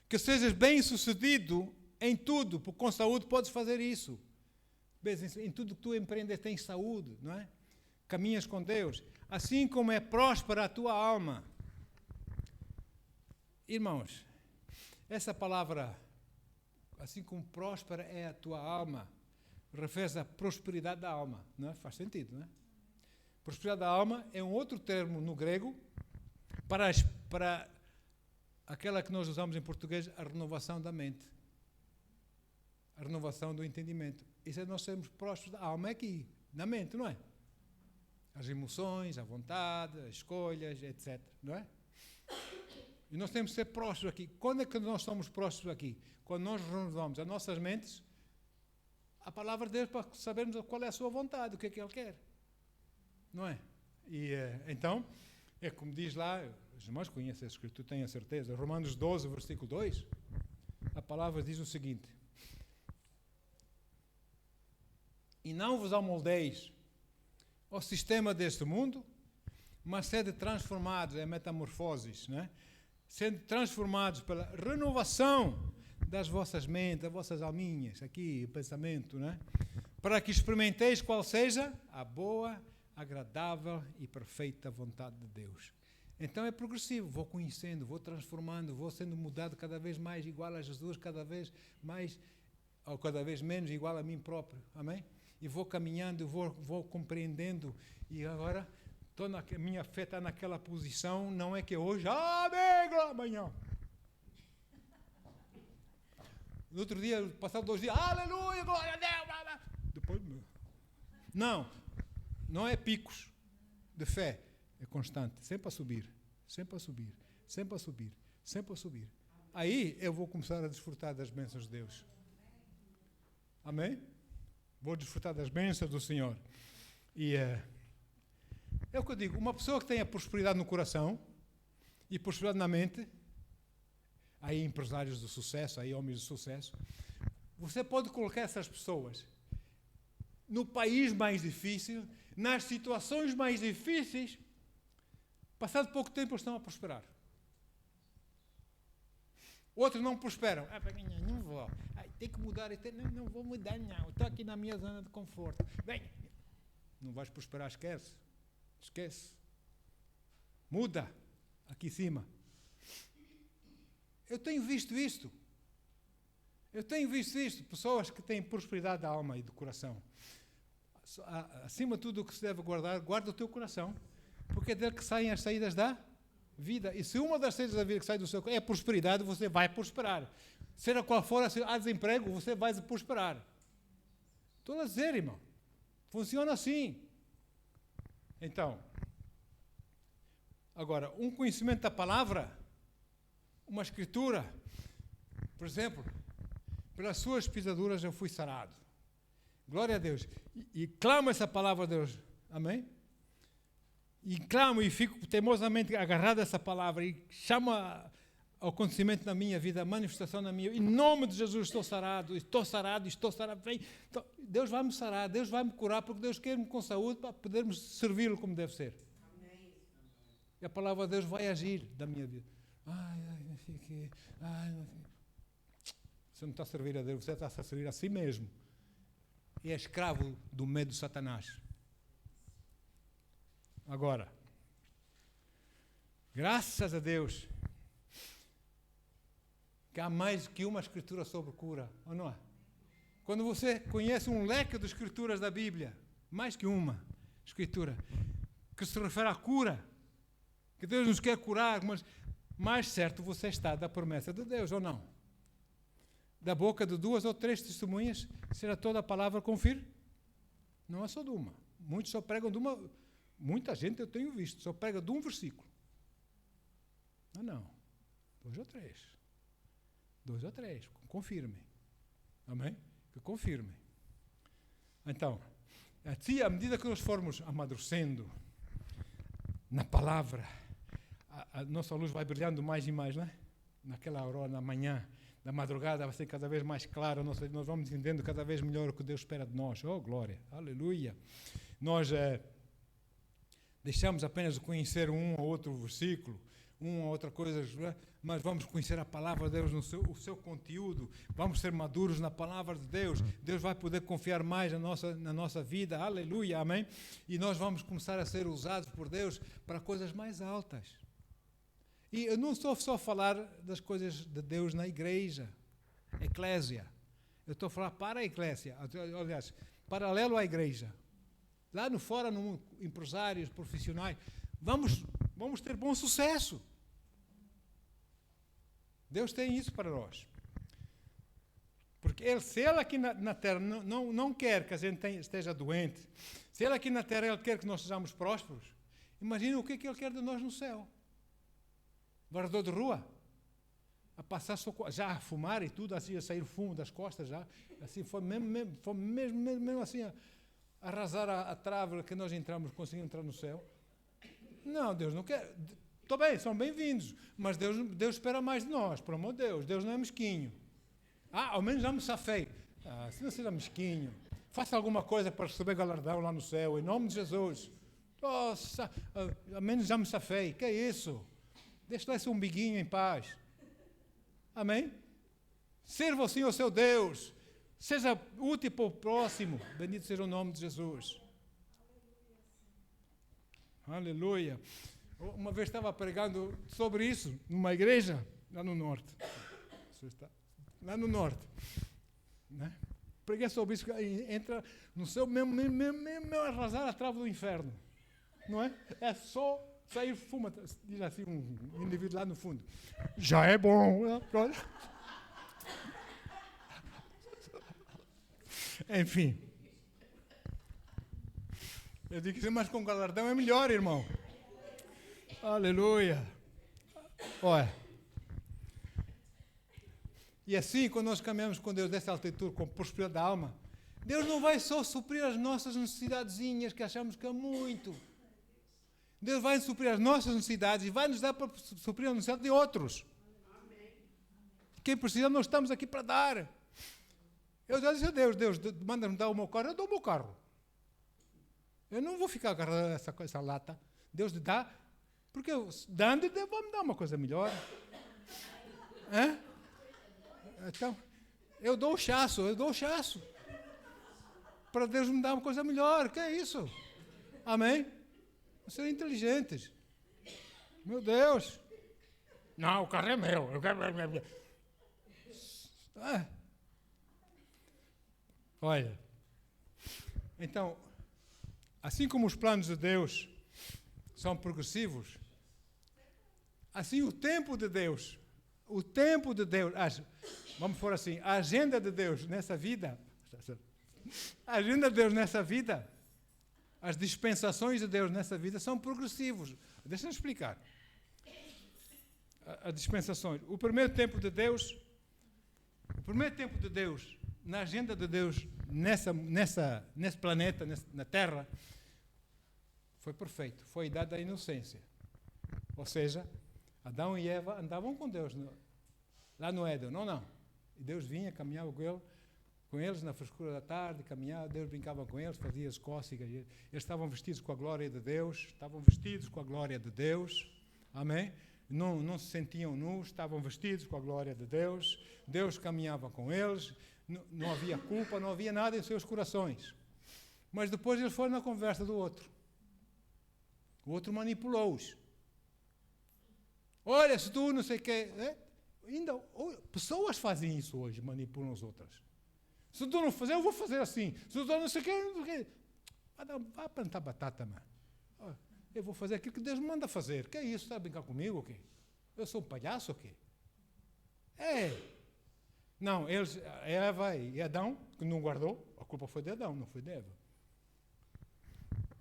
Que sejas bem-sucedido em tudo, porque com saúde podes fazer isso. Em tudo que tu empreendes tens saúde, não é? Caminhas com Deus. Assim como é próspera a tua alma. Irmãos, essa palavra, assim como próspera é a tua alma, refere-se à prosperidade da alma, não é? Faz sentido, não é? Prosperidade da alma é um outro termo no grego para aquela que nós usamos em português, a renovação da mente. A renovação do entendimento. Isso é nós sermos prósperos da alma aqui, na mente, não é? As emoções, a vontade, as escolhas, etc. Não é? E nós temos que ser prósperos aqui. Quando é que nós somos prósperos aqui? Quando nós renovamos as nossas mentes, a palavra de Deus, para sabermos qual é a sua vontade, o que é que Ele quer. Não é? E então, é como diz lá, os irmãos conhecem a Escritura, tenho a certeza, Romanos 12, versículo 2, a palavra diz o seguinte: e não vos amoldeis ao sistema deste mundo, mas sede transformados, é metamorfoses, né? Sendo transformados pela renovação das vossas mentes, das vossas alminhas, aqui, o pensamento, né? Para que experimenteis qual seja a boa, agradável e perfeita vontade de Deus. Então é progressivo, vou conhecendo, vou transformando, vou sendo mudado cada vez mais igual a Jesus, cada vez mais, ou cada vez menos igual a mim próprio, amém? E vou caminhando, vou compreendendo, e agora a minha fé está naquela posição, não é que hoje, amém, amanhã. No outro dia, passado 2 dias, aleluia, glória a Deus, depois, não é picos de fé, é constante, sempre a subir, sempre a subir, sempre a subir, sempre a subir. Aí eu vou começar a desfrutar das bênçãos de Deus. Amém? Vou desfrutar das bênçãos do Senhor. E é o que eu digo, uma pessoa que tenha prosperidade no coração e prosperidade na mente, aí empresários de sucesso, aí homens de sucesso, você pode colocar essas pessoas no país mais difícil, nas situações mais difíceis, passado pouco tempo eles estão a prosperar. Outros não prosperam. Não vou. Tem que mudar. Não vou mudar, não. Estou aqui na minha zona de conforto. Bem, não vais prosperar, esquece. Esquece. Muda. Aqui em cima. Eu tenho visto isto. Pessoas que têm prosperidade da alma e do coração. Acima de tudo o que se deve guardar, guarda o teu coração. Porque é dele que saem as saídas da vida. E se uma das saídas da vida que sai do seu coração é prosperidade, você vai prosperar. Seja qual for, há desemprego, você vai prosperar. Estou a dizer, irmão. Funciona assim. Então, agora, um conhecimento da palavra, uma escritura, por exemplo, pelas suas pisaduras eu fui sarado. Glória a Deus. E clamo essa palavra a Deus. Amém? E clamo e fico teimosamente agarrado a essa palavra e chamo ao conhecimento na minha vida, a manifestação na minha vida. Em nome de Jesus estou sarado. Vem. Deus vai me sarar, Deus vai me curar, porque Deus quer-me com saúde para podermos servi-lo como deve ser. Amém. E a palavra de Deus vai agir da minha vida. não sei o quê. Não sei. Você não está a servir a Deus, você está a servir a si mesmo. E é escravo do medo de Satanás. Agora, graças a Deus, que há mais que uma escritura sobre cura, ou não é? Quando você conhece um leque de escrituras da Bíblia, mais que uma escritura, que se refere à cura, que Deus nos quer curar, mas mais certo você está da promessa de Deus, ou não? Da boca de 2 ou 3 testemunhas, será toda a palavra confirme? Não é só de uma. Muitos só pregam de uma. Muita gente eu tenho visto, só prega de um versículo. Não. 2 ou 3. 2 ou 3. Confirmem. Amém? Que confirmem. Então, assim, à medida que nós formos amadurecendo na palavra, a nossa luz vai brilhando mais e mais, não é? Naquela aurora, na manhã, da madrugada, vai ser cada vez mais claro, nós vamos entendendo cada vez melhor o que Deus espera de nós. Oh, glória! Aleluia! Nós deixamos apenas de conhecer um ou outro versículo, uma ou outra coisa, mas vamos conhecer a palavra de Deus o seu conteúdo, vamos ser maduros na palavra de Deus, Deus vai poder confiar mais na nossa vida, aleluia, amém? E nós vamos começar a ser usados por Deus para coisas mais altas. E eu não estou só a falar das coisas de Deus na igreja, eclésia, eu estou a falar para a eclésia, aliás, paralelo à igreja. Lá no fora, no empresários, profissionais, vamos ter bom sucesso. Deus tem isso para nós. Porque se Ele aqui na terra não quer que a gente esteja doente, se Ele aqui na terra Ele quer que nós sejamos prósperos, imagina o que Ele quer de nós no céu. Varredor de rua, a passar já a fumar e tudo, assim, a sair fumo das costas já, assim, foi mesmo assim, arrasar a trave que nós entramos, conseguimos entrar no céu. Não, Deus não quer. Estou bem, são bem-vindos, mas Deus espera mais de nós, por amor de Deus. Deus não é mesquinho. Ao menos já me safei. Se não seja mesquinho, faça alguma coisa para receber galardão lá no céu, em nome de Jesus. Ao menos já me safei. Que é isso? Deixa lá esse umbiguinho em paz. Amém? Sirva assim ao seu Deus. Seja útil para o próximo. Bendito seja o nome de Jesus. Aleluia. Uma vez estava pregando sobre isso numa igreja lá no norte. Lá no norte. Né? Preguei sobre isso. Entra no céu mesmo arrasar a trave do inferno. Não é? É só sair fuma. Diz assim um indivíduo lá no fundo. Já é bom. Né? Enfim. Eu digo que mas com galardão é melhor, irmão. Aleluia. Olha. E assim, quando nós caminhamos com Deus dessa altitude, com prosperidade da alma, Deus não vai só suprir as nossas necessidadezinhas, que achamos que é muito. Deus vai suprir as nossas necessidades e vai nos dar para suprir as necessidades de outros. Quem precisa, nós estamos aqui para dar. Eu já disse a Deus, manda-me dar o meu carro, eu dou o meu carro. Eu não vou ficar agarrando essa lata. Deus dá, porque dando, Deus vai me dar uma coisa melhor. Então, eu dou o chasso. Para Deus me dar uma coisa melhor. Que é isso? Amém? Vamos ser inteligentes. Meu Deus. Não, o carro é meu. Eu quero... Olha. Então, assim como os planos de Deus são progressivos, assim o tempo de Deus, vamos pôr assim, a agenda de Deus nessa vida, as dispensações de Deus nessa vida são progressivos. Deixa-me explicar. As dispensações. O primeiro tempo de Deus, na agenda de Deus, nesse planeta, na Terra, foi perfeito. Foi a idade da inocência. Ou seja, Adão e Eva andavam com Deus lá no Éden. Não. E Deus vinha, caminhava com eles na frescura da tarde, caminhava, Deus brincava com eles, fazia as cócegas. Eles estavam vestidos com a glória de Deus. Amém? não se sentiam nus, estavam vestidos com a glória de Deus, Deus caminhava com eles, não havia culpa, não havia nada em seus corações. Mas depois eles foram na conversa do outro. O outro manipulou-os. Olha, se tu não sei o quê... Ainda, pessoas fazem isso hoje, manipulam as outras. Se tu não fazer, eu vou fazer assim. Se tu não sei o quê... Vai plantar batata, mano. Eu vou fazer aquilo que Deus me manda fazer. Que é isso? Está a brincar comigo ou quê? Eu sou um palhaço ou quê? Não, Eva e Adão, que não guardou, a culpa foi de Adão, não foi de Eva.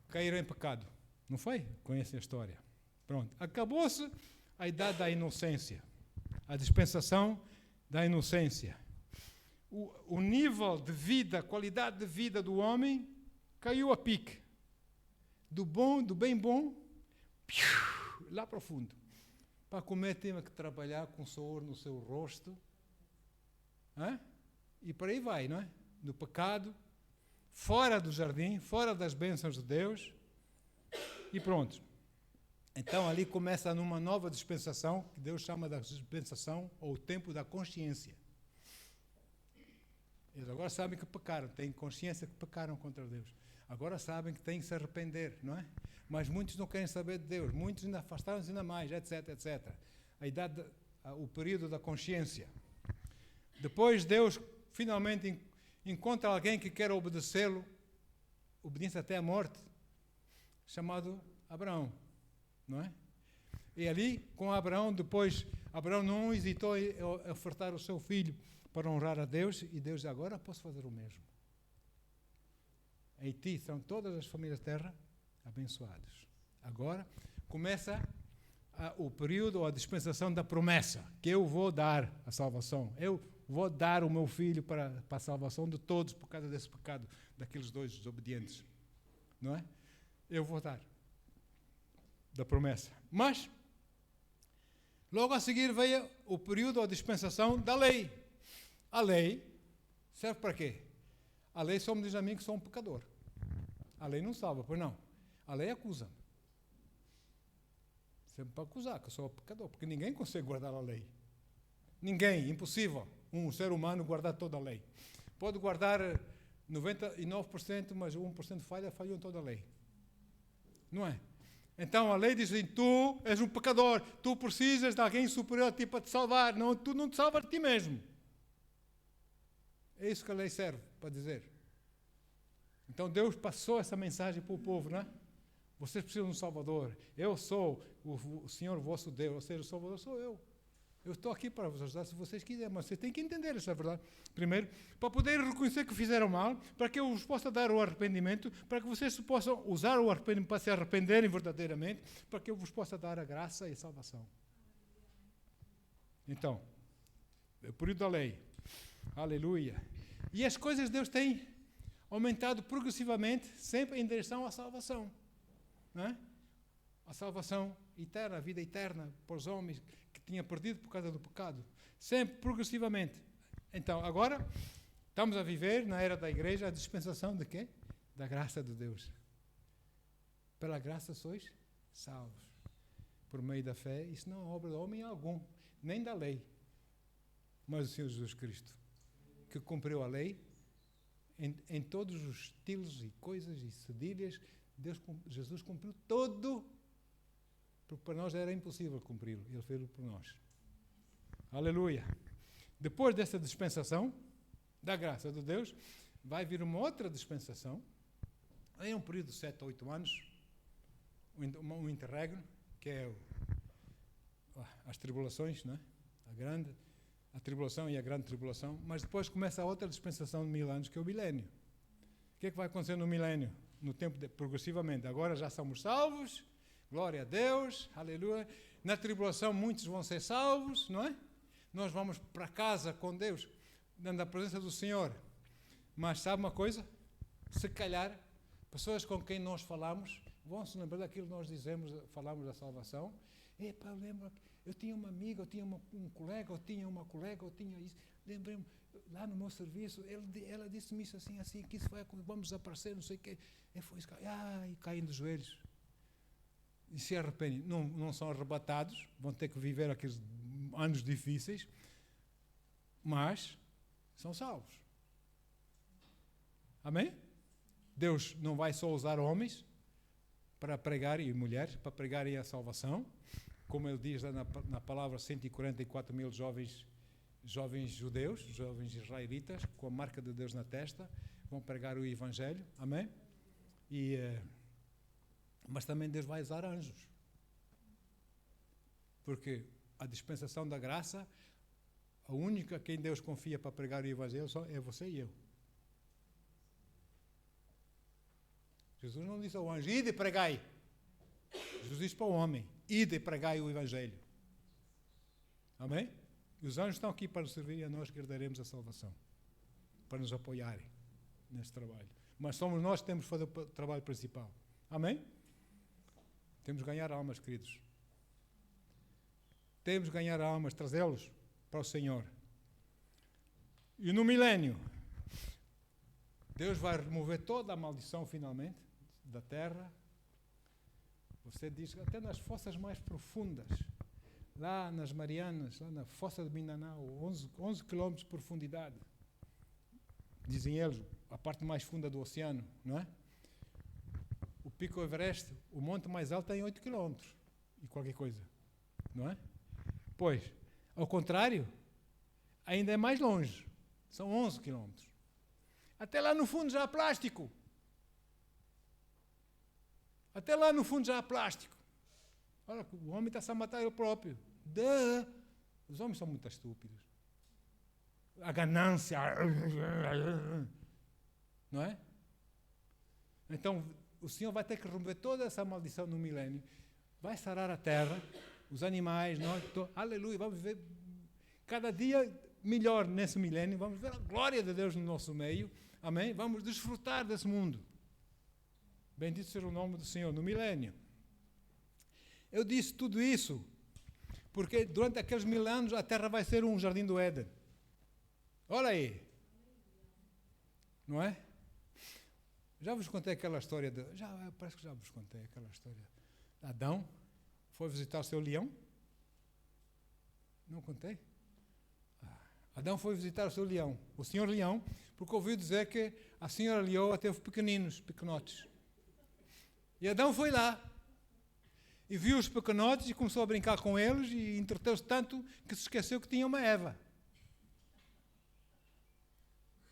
Caíram em pecado. Não foi? Conhecem a história. Pronto. Acabou-se a idade da inocência. A dispensação da inocência. O nível de vida, a qualidade de vida do homem caiu a pique. Do bem bom, lá para o fundo. Para comer tem que trabalhar com suor no seu rosto. E por aí vai, não é? No pecado, fora do jardim, fora das bênçãos de Deus. E pronto. Então ali começa numa nova dispensação, que Deus chama da dispensação, ou o tempo da consciência. Eles agora sabem que pecaram, têm consciência que pecaram contra Deus. Agora sabem que têm que se arrepender, não é? Mas muitos não querem saber de Deus, muitos ainda afastaram-se ainda mais, etc, etc. O período da consciência. Depois Deus finalmente encontra alguém que quer obedecê-lo, obediência até a morte, chamado Abraão, não é? E ali, com Abraão, depois, Abraão não hesitou em ofertar o seu filho para honrar a Deus, e Deus diz, agora posso fazer o mesmo. Em ti são todas as famílias da terra abençoadas. Agora começa o período ou a dispensação da promessa, que eu vou dar a salvação. Eu vou dar o meu filho para a salvação de todos por causa desse pecado, daqueles dois desobedientes. Não é? Eu vou dar da promessa. Mas, logo a seguir veio o período ou a dispensação da lei. A lei serve para quê? A lei só me diz a mim que sou um pecador. A lei não salva, pois não. A lei acusa. Sempre para acusar que eu sou um pecador, porque ninguém consegue guardar a lei. Ninguém, impossível, um ser humano guardar toda a lei. Pode guardar 99%, mas 1% falhou em toda a lei. Não é? Então a lei diz assim, tu és um pecador, tu precisas de alguém superior a ti para te salvar, não, tu não te salvas de ti mesmo. É isso que a lei serve para dizer. Então Deus passou essa mensagem para o povo, não é? Vocês precisam de um Salvador. Eu sou o Senhor vosso Deus, ou seja, o Salvador sou eu. Eu estou aqui para vos ajudar se vocês quiserem, mas vocês têm que entender essa verdade. Primeiro, para poder reconhecer que fizeram mal, para que eu vos possa dar o arrependimento, para que vocês possam usar o arrependimento para se arrependerem verdadeiramente, para que eu vos possa dar a graça e a salvação. Então, é o período da lei. Aleluia. E as coisas de Deus têm aumentado progressivamente, sempre em direção à salvação. Não é? A salvação eterna, a vida eterna para os homens que tinham perdido por causa do pecado. Sempre progressivamente. Então, agora, estamos a viver na era da igreja a dispensação de quê? Da graça de Deus. Pela graça sois salvos. Por meio da fé, isso não é obra de homem algum, nem da lei, mas do Senhor Jesus Cristo, que cumpriu a lei em todos os estilos e coisas e cedilhas. Jesus cumpriu todo, porque para nós era impossível cumpri-lo. Ele fez-o por nós. Aleluia. Depois dessa dispensação da graça de Deus, vai vir uma outra dispensação. Em um período de 7 a 8 anos, um interregno, que é as tribulações, não é? A tribulação e a grande tribulação, mas depois começa a outra dispensação de 1000 anos, que é o milénio. O que é que vai acontecer no milénio? No tempo progressivamente. Agora já somos salvos, glória a Deus, aleluia. Na tribulação muitos vão ser salvos, não é? Nós vamos para casa com Deus, dando a presença do Senhor. Mas sabe uma coisa? Se calhar, pessoas com quem nós falamos vão se lembrar daquilo que nós dizemos, falamos da salvação. Epa, eu lembro, eu tinha uma amiga, eu tinha um colega, eu tinha uma colega, eu tinha isso. Lembrei-me, lá no meu serviço, ela disse-me isso assim, que isso vai, vamos desaparecer, não sei o quê. E foi isso, e caem dos joelhos. e se arrependem. Não são arrebatados, vão ter que viver aqueles anos difíceis, mas são salvos. Amém? Deus não vai só usar homens para pregar, e mulheres, para pregarem a salvação, como ele diz na palavra, 144 mil jovens judeus, jovens israelitas, com a marca de Deus na testa, vão pregar o Evangelho, amém? Mas também Deus vai usar anjos, porque a dispensação da graça, a única a quem Deus confia para pregar o Evangelho é você e eu. Jesus não disse ao anjo, ide e pregai. Jesus disse para o homem, ide e pregai o Evangelho. Amém? E os anjos estão aqui para nos servir, e a nós que herdaremos a salvação, para nos apoiarem nesse trabalho. Mas somos nós que temos que fazer o trabalho principal. Amém? Temos que ganhar almas, queridos. Temos que ganhar almas, trazê-los para o Senhor. E no milénio, Deus vai remover toda a maldição, finalmente, da terra. Você diz, até nas fossas mais profundas, lá nas Marianas, lá na fossa de Mindanao, 11 quilómetros de profundidade, dizem eles, a parte mais funda do oceano, não é? O Pico Everest, o monte mais alto, tem 8 quilómetros e qualquer coisa, não é? Pois, ao contrário, ainda é mais longe, são 11 quilómetros. Até lá no fundo já há plástico. Até lá no fundo já há plástico. Olha, o homem está-se a matar ele próprio. Os homens são muito estúpidos. A ganância. Não é? Então, o Senhor vai ter que remover toda essa maldição no milénio. Vai sarar a terra, os animais, nós, aleluia, vamos ver cada dia melhor nesse milénio, vamos ver a glória de Deus no nosso meio, amém? Vamos desfrutar desse mundo. Bendito seja o nome do Senhor, no milénio. Eu disse tudo isso porque durante aqueles 1000 anos a terra vai ser um jardim do Éden. Olha aí. Não é? Já vos contei aquela história parece que já vos contei aquela história. Adão foi visitar o seu leão? Não contei? Adão foi visitar o seu leão, o senhor leão, porque ouviu dizer que a senhora leoa teve pequenotes. E Adão foi lá e viu os pequenotes e começou a brincar com eles e entreteu-se tanto que se esqueceu que tinha uma Eva.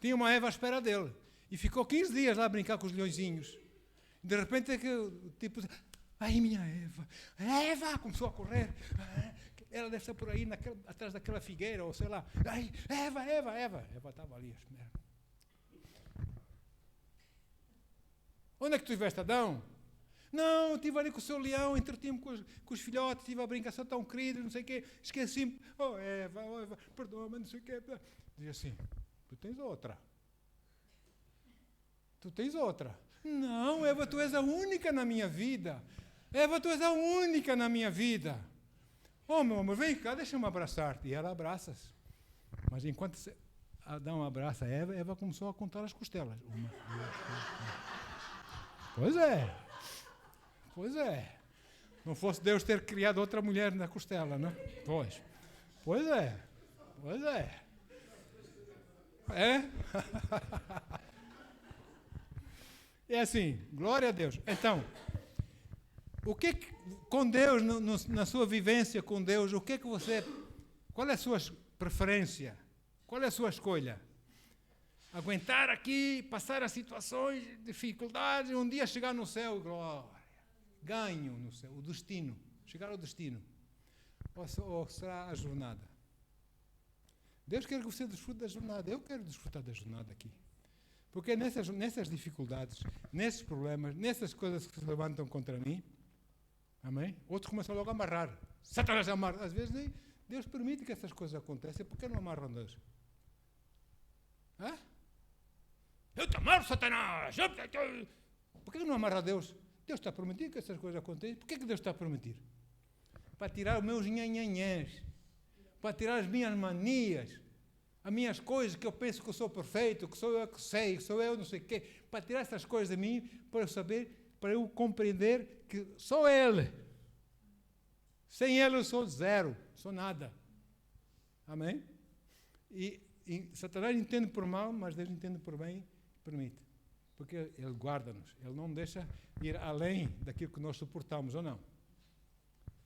Tinha uma Eva à espera dele. E ficou 15 dias lá a brincar com os leõezinhos. De repente é que o tipo, ai minha Eva, Eva, começou a correr. Ela deve estar por aí, atrás daquela figueira, ou sei lá. Ai, Eva. Eva estava ali a espera. Onde é que tu estiveste, Adão? Não, estive ali com o seu leão, entretive-me com os filhotes, estive a brincar, são tão queridos, não sei o quê. Esqueci-me. Oh, Eva, perdoa-me, não sei o quê. Diz assim, tu tens outra. Não, Eva, tu és a única na minha vida. Eva, tu és a única na minha vida. Oh, meu amor, vem cá, deixa-me abraçar-te. E ela abraça-se. Mas enquanto Adão abraça Eva, Eva começou a contar as costelas. Uma, duas, três. Pois é. Não fosse Deus ter criado outra mulher na costela, não? Pois é. É? É assim, glória a Deus. Então, o que com Deus, na sua vivência com Deus, qual é a sua preferência? Qual é a sua escolha? Aguentar aqui, passar as situações, dificuldades, e um dia chegar no céu, glória. Ganho no céu, o destino, chegar ao destino. Ou será a jornada? Deus quer que você desfrute da jornada. Eu quero desfrutar da jornada aqui. Porque nessas dificuldades, nesses problemas, nessas coisas que se levantam contra mim, amém? Outros começam logo a amarrar. Satanás amarra. Às vezes Deus permite que essas coisas aconteçam. Por que não amarram Deus? Hã? Eu te amarro, Satanás! Por que não amarra Deus? Deus está a permitir que essas coisas aconteçam. Por que Deus está a permitir? Para tirar os meus nhanhanhãs, para tirar as minhas manias, as minhas coisas que eu penso que eu sou perfeito, que sou eu que sei, que sou eu não sei o quê, para tirar essas coisas de mim, para eu saber, para eu compreender que só Ele Sem Ele eu sou zero, sou nada. Amém? E Satanás entende por mal, mas Deus entende por bem e permite. Porque Ele guarda-nos. Ele não deixa ir além daquilo que nós suportamos, ou não?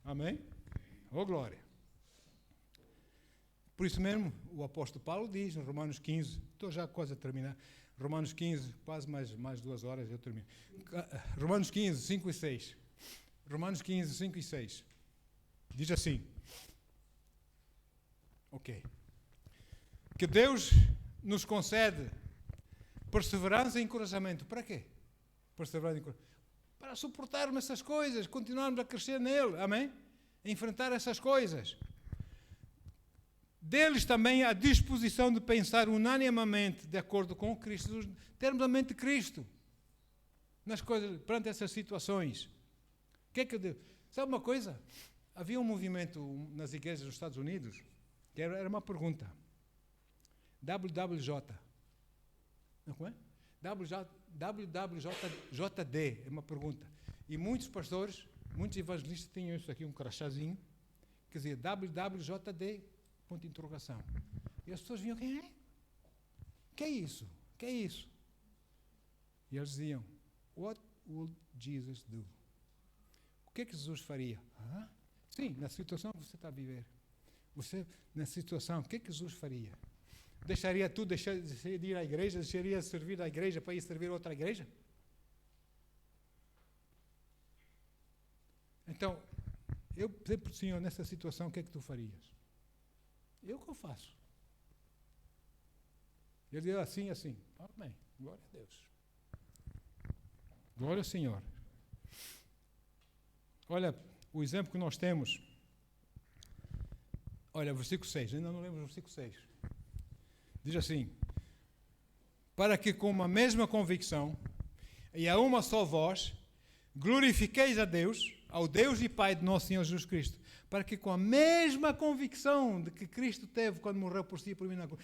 Amém? Oh, glória! Por isso mesmo, o apóstolo Paulo diz em Romanos 15, estou já quase a terminar, Romanos 15, quase mais 2 horas eu termino. Romanos 15, 5 e 6. Romanos 15, 5 e 6. Diz assim. Ok. Que Deus nos concede perseverança e encorajamento. Para quê? Perseverança e encorajamento. Para suportarmos essas coisas, continuarmos a crescer nele. Amém? A enfrentar essas coisas. Deles também a disposição de pensar unanimemente de acordo com Cristo, termos a mente de Cristo nas coisas, perante essas situações. O que é que eu digo? Sabe uma coisa? Havia um movimento nas igrejas dos Estados Unidos que era uma pergunta. WWJ. Não é? WWJD é uma pergunta. E muitos pastores, muitos evangelistas tinham isso aqui, um crachazinho, quer dizer, WWJD, ponto de interrogação. E as pessoas vinham, quem é? Que é isso? Que é isso? E eles diziam, what would Jesus do? O que é que Jesus faria? Sim, na situação que você está a viver. Você, na situação, o que é que Jesus faria? Deixaria tudo, deixaria de ir à igreja, deixaria de servir à igreja para ir servir a outra igreja? Então, eu sempre, Senhor, nessa situação, o que é que tu farias? Eu que eu faço. Ele diz assim, assim. Amém. Glória a Deus. Glória ao Senhor. Olha, o exemplo que nós temos. Olha, versículo 6. Ainda não lembro o versículo 6. Diz assim. Para que com uma mesma convicção e a uma só voz glorifiqueis a Deus, ao Deus e Pai de nosso Senhor Jesus Cristo. Para que com a mesma convicção de que Cristo teve quando morreu por si e por mim na cruz,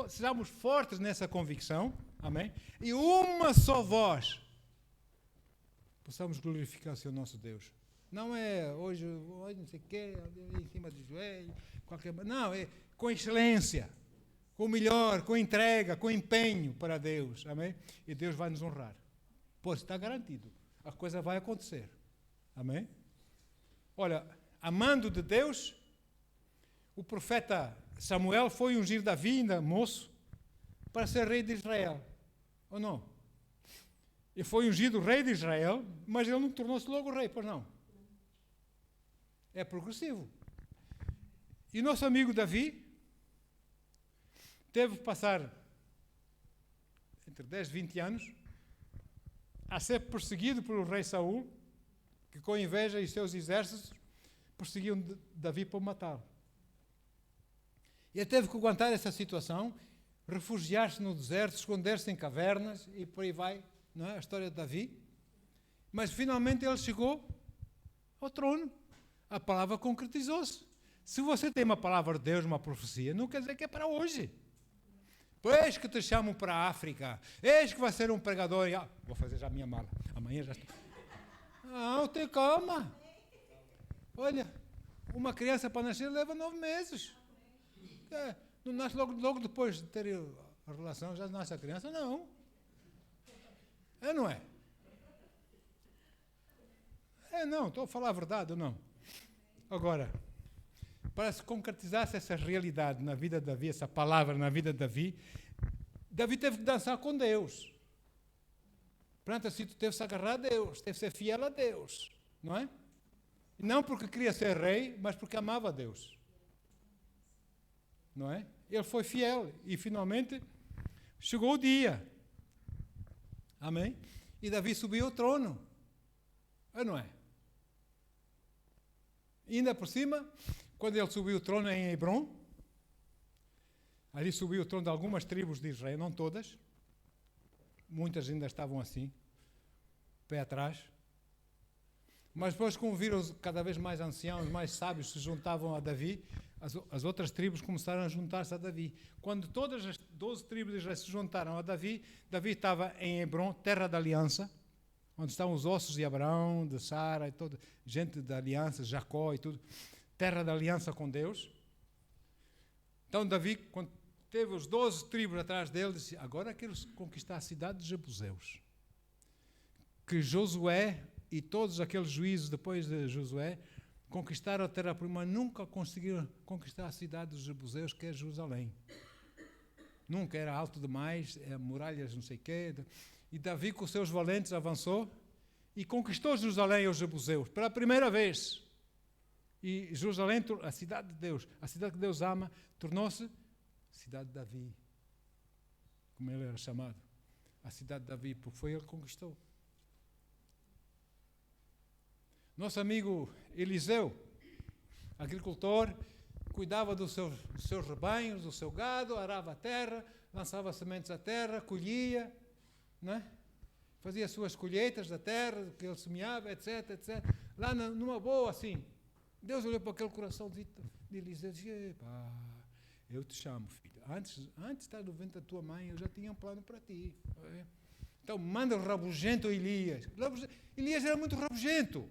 sejamos fortes nessa convicção, amém? E uma só voz possamos glorificar o Senhor nosso Deus. Não é hoje não sei o quê, em cima do joelho, não, é com excelência, com o melhor, com entrega, com empenho para Deus, amém? E Deus vai nos honrar. Pois está garantido, a coisa vai acontecer, amém? Olha, amando de Deus, o profeta Samuel foi ungir Davi, ainda moço, para ser rei de Israel. Ou não? Ele foi ungido rei de Israel, mas ele não tornou-se logo rei, pois não? É progressivo. E nosso amigo Davi teve que passar entre 10 e 20 anos a ser perseguido pelo rei Saul, que com inveja e seus exércitos perseguiam Davi para o matá-lo. Ele teve que aguentar essa situação, refugiar-se no deserto, esconder-se em cavernas e por aí vai, não é? A história de Davi. Mas finalmente ele chegou ao trono. A palavra concretizou-se. Se você tem uma palavra de Deus, uma profecia, não quer dizer que é para hoje. Pois que te chamam para a África, eis que vai ser um pregador. Vou fazer já a minha mala. Amanhã já estou. Não, tem calma. Olha, uma criança para nascer leva 9 meses. Não nasce logo depois de ter a relação, já nasce a criança? Não. É, não é? É, não, estou a falar a verdade ou não? Agora, para se concretizar essa realidade na vida de Davi, essa palavra na vida de Davi, Davi teve que dançar com Deus. Portanto, assim, tu teve que se agarrar a Deus, teve que ser fiel a Deus, não é? Não porque queria ser rei, mas porque amava a Deus. Não é? Ele foi fiel e finalmente chegou o dia. Amém? E Davi subiu ao trono. Não é? E ainda por cima, quando ele subiu o trono em Hebrom, ali subiu o trono de algumas tribos de Israel, não todas. Muitas ainda estavam assim, pé atrás. Mas depois, como viram cada vez mais anciãos, mais sábios se juntavam a Davi, as outras tribos começaram a juntar-se a Davi. Quando todas as 12 tribos de Israel se juntaram a Davi, Davi estava em Hebrom, terra da aliança, onde estão os ossos de Abraão, de Sara, e toda gente da aliança, Jacó e tudo, terra da aliança com Deus. Então Davi, quando teve os 12 tribos atrás dele, disse: agora quero conquistar a cidade de Jebuseus. Que Josué e todos aqueles juízes depois de Josué conquistaram a terra promessa, mas nunca conseguiram conquistar a cidade dos Jebuseus, que é Jerusalém. Nunca, era alto demais, muralhas não sei o quê. E Davi, com os seus valentes, avançou e conquistou Jerusalém aos Jebuseus, pela primeira vez. E Jerusalém, a cidade de Deus, a cidade que Deus ama, tornou-se cidade de Davi, como ele era chamado. A cidade de Davi, porque foi ele que conquistou. Nosso amigo Eliseu, agricultor, cuidava dos seus rebanhos, do seu gado, arava a terra, lançava sementes à terra, colhia, né? Fazia as suas colheitas da terra, que ele semeava, etc, etc. Lá numa boa, assim. Deus olhou para aquele coração de Eliseu e disse: epá, eu te chamo, filho. Antes de estar no ventre da tua mãe, eu já tinha um plano para ti. Então, manda o rabugento Elias. Elias era muito rabugento.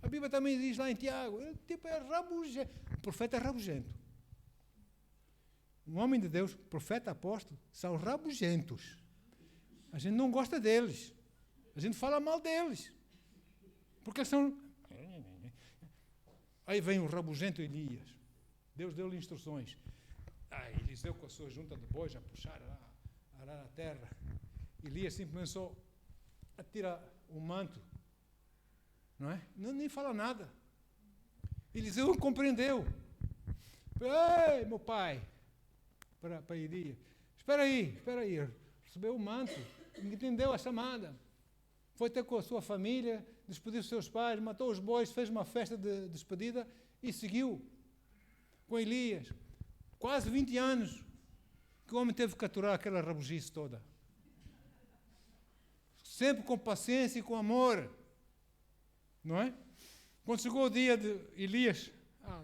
A Bíblia também diz lá em Tiago, ele tipo é rabugento. O profeta é rabugento. Um homem de Deus, profeta, apóstolo, são rabugentos. A gente não gosta deles. A gente fala mal deles. Porque são... Aí vem o rabugento Elias. Deus deu-lhe instruções. Eliseu com a sua junta de bois a puxar, a arar a terra. Elias simplesmente começou a tirar o manto. Não é? Nem fala nada. Eliseu não compreendeu. Ei, meu pai, para Elias, espera aí. Recebeu o manto, entendeu a chamada. Foi ter com a sua família, despediu os seus pais, matou os bois, fez uma festa de despedida e seguiu com Elias. Quase 20 anos que o homem teve que capturar aquela rabugice toda. Sempre com paciência e com amor. Não é? Quando chegou o dia de Elias,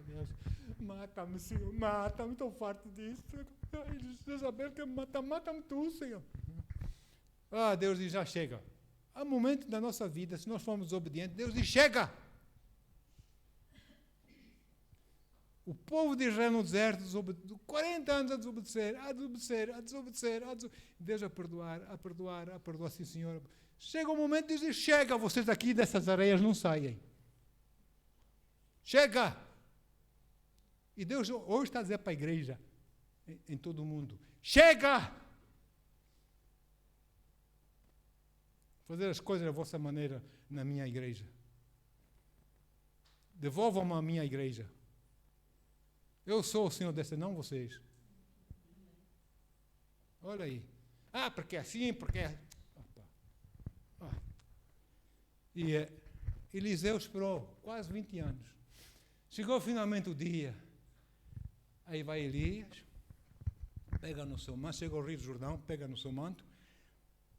Deus, mata-me, Senhor, mata-me, estou farto disso. Jezabel quer me matar, mata-me tu, Senhor. Deus diz: já chega. Há momentos da nossa vida, se nós formos desobedientes, Deus diz: chega. O povo de Israel no deserto, 40 anos a desobedecer. Deus a perdoar, sim, Senhor. Chega o momento de dizer: chega, vocês daqui dessas areias não saem. Chega! E Deus hoje está a dizer para a igreja, em todo o mundo: chega! Fazer as coisas da vossa maneira na minha igreja. Devolvam-me a minha igreja. Eu sou o Senhor dessa, não vocês. Olha aí. Porque é assim, porque é... E Eliseu esperou quase 20 anos. Chegou finalmente o dia. Aí vai Elias, pega no seu manto, chega ao Rio do Jordão, pega no seu manto,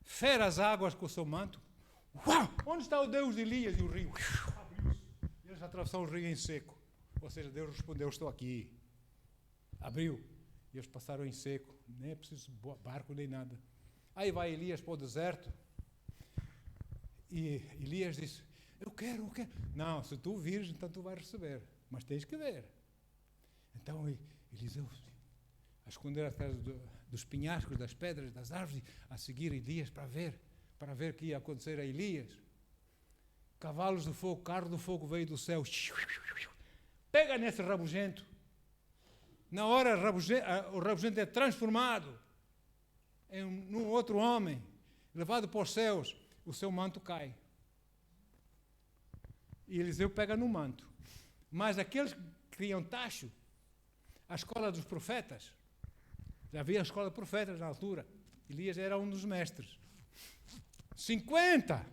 fere as águas com o seu manto. Uau! Onde está o Deus de Elias? E o rio abriu-se. Eles atravessaram o rio em seco. Ou seja, Deus respondeu: estou aqui. Abriu. E eles passaram em seco. Nem é preciso barco nem nada. Aí vai Elias para o deserto. E Elias disse: eu quero. Não, se tu vires, então tu vais receber. Mas tens que ver. Então Eliseu, a esconder atrás dos penhascos, das pedras, das árvores, a seguir Elias para ver o que ia acontecer a Elias. Cavalos do fogo, carro do fogo veio do céu. Pega nesse rabugento. Na hora o rabugento é transformado num outro homem, levado para os céus. O seu manto cai. E Eliseu pega no manto. Mas aqueles que criam tacho, a escola dos profetas, já havia a escola de profetas na altura. Elias era um dos mestres. 50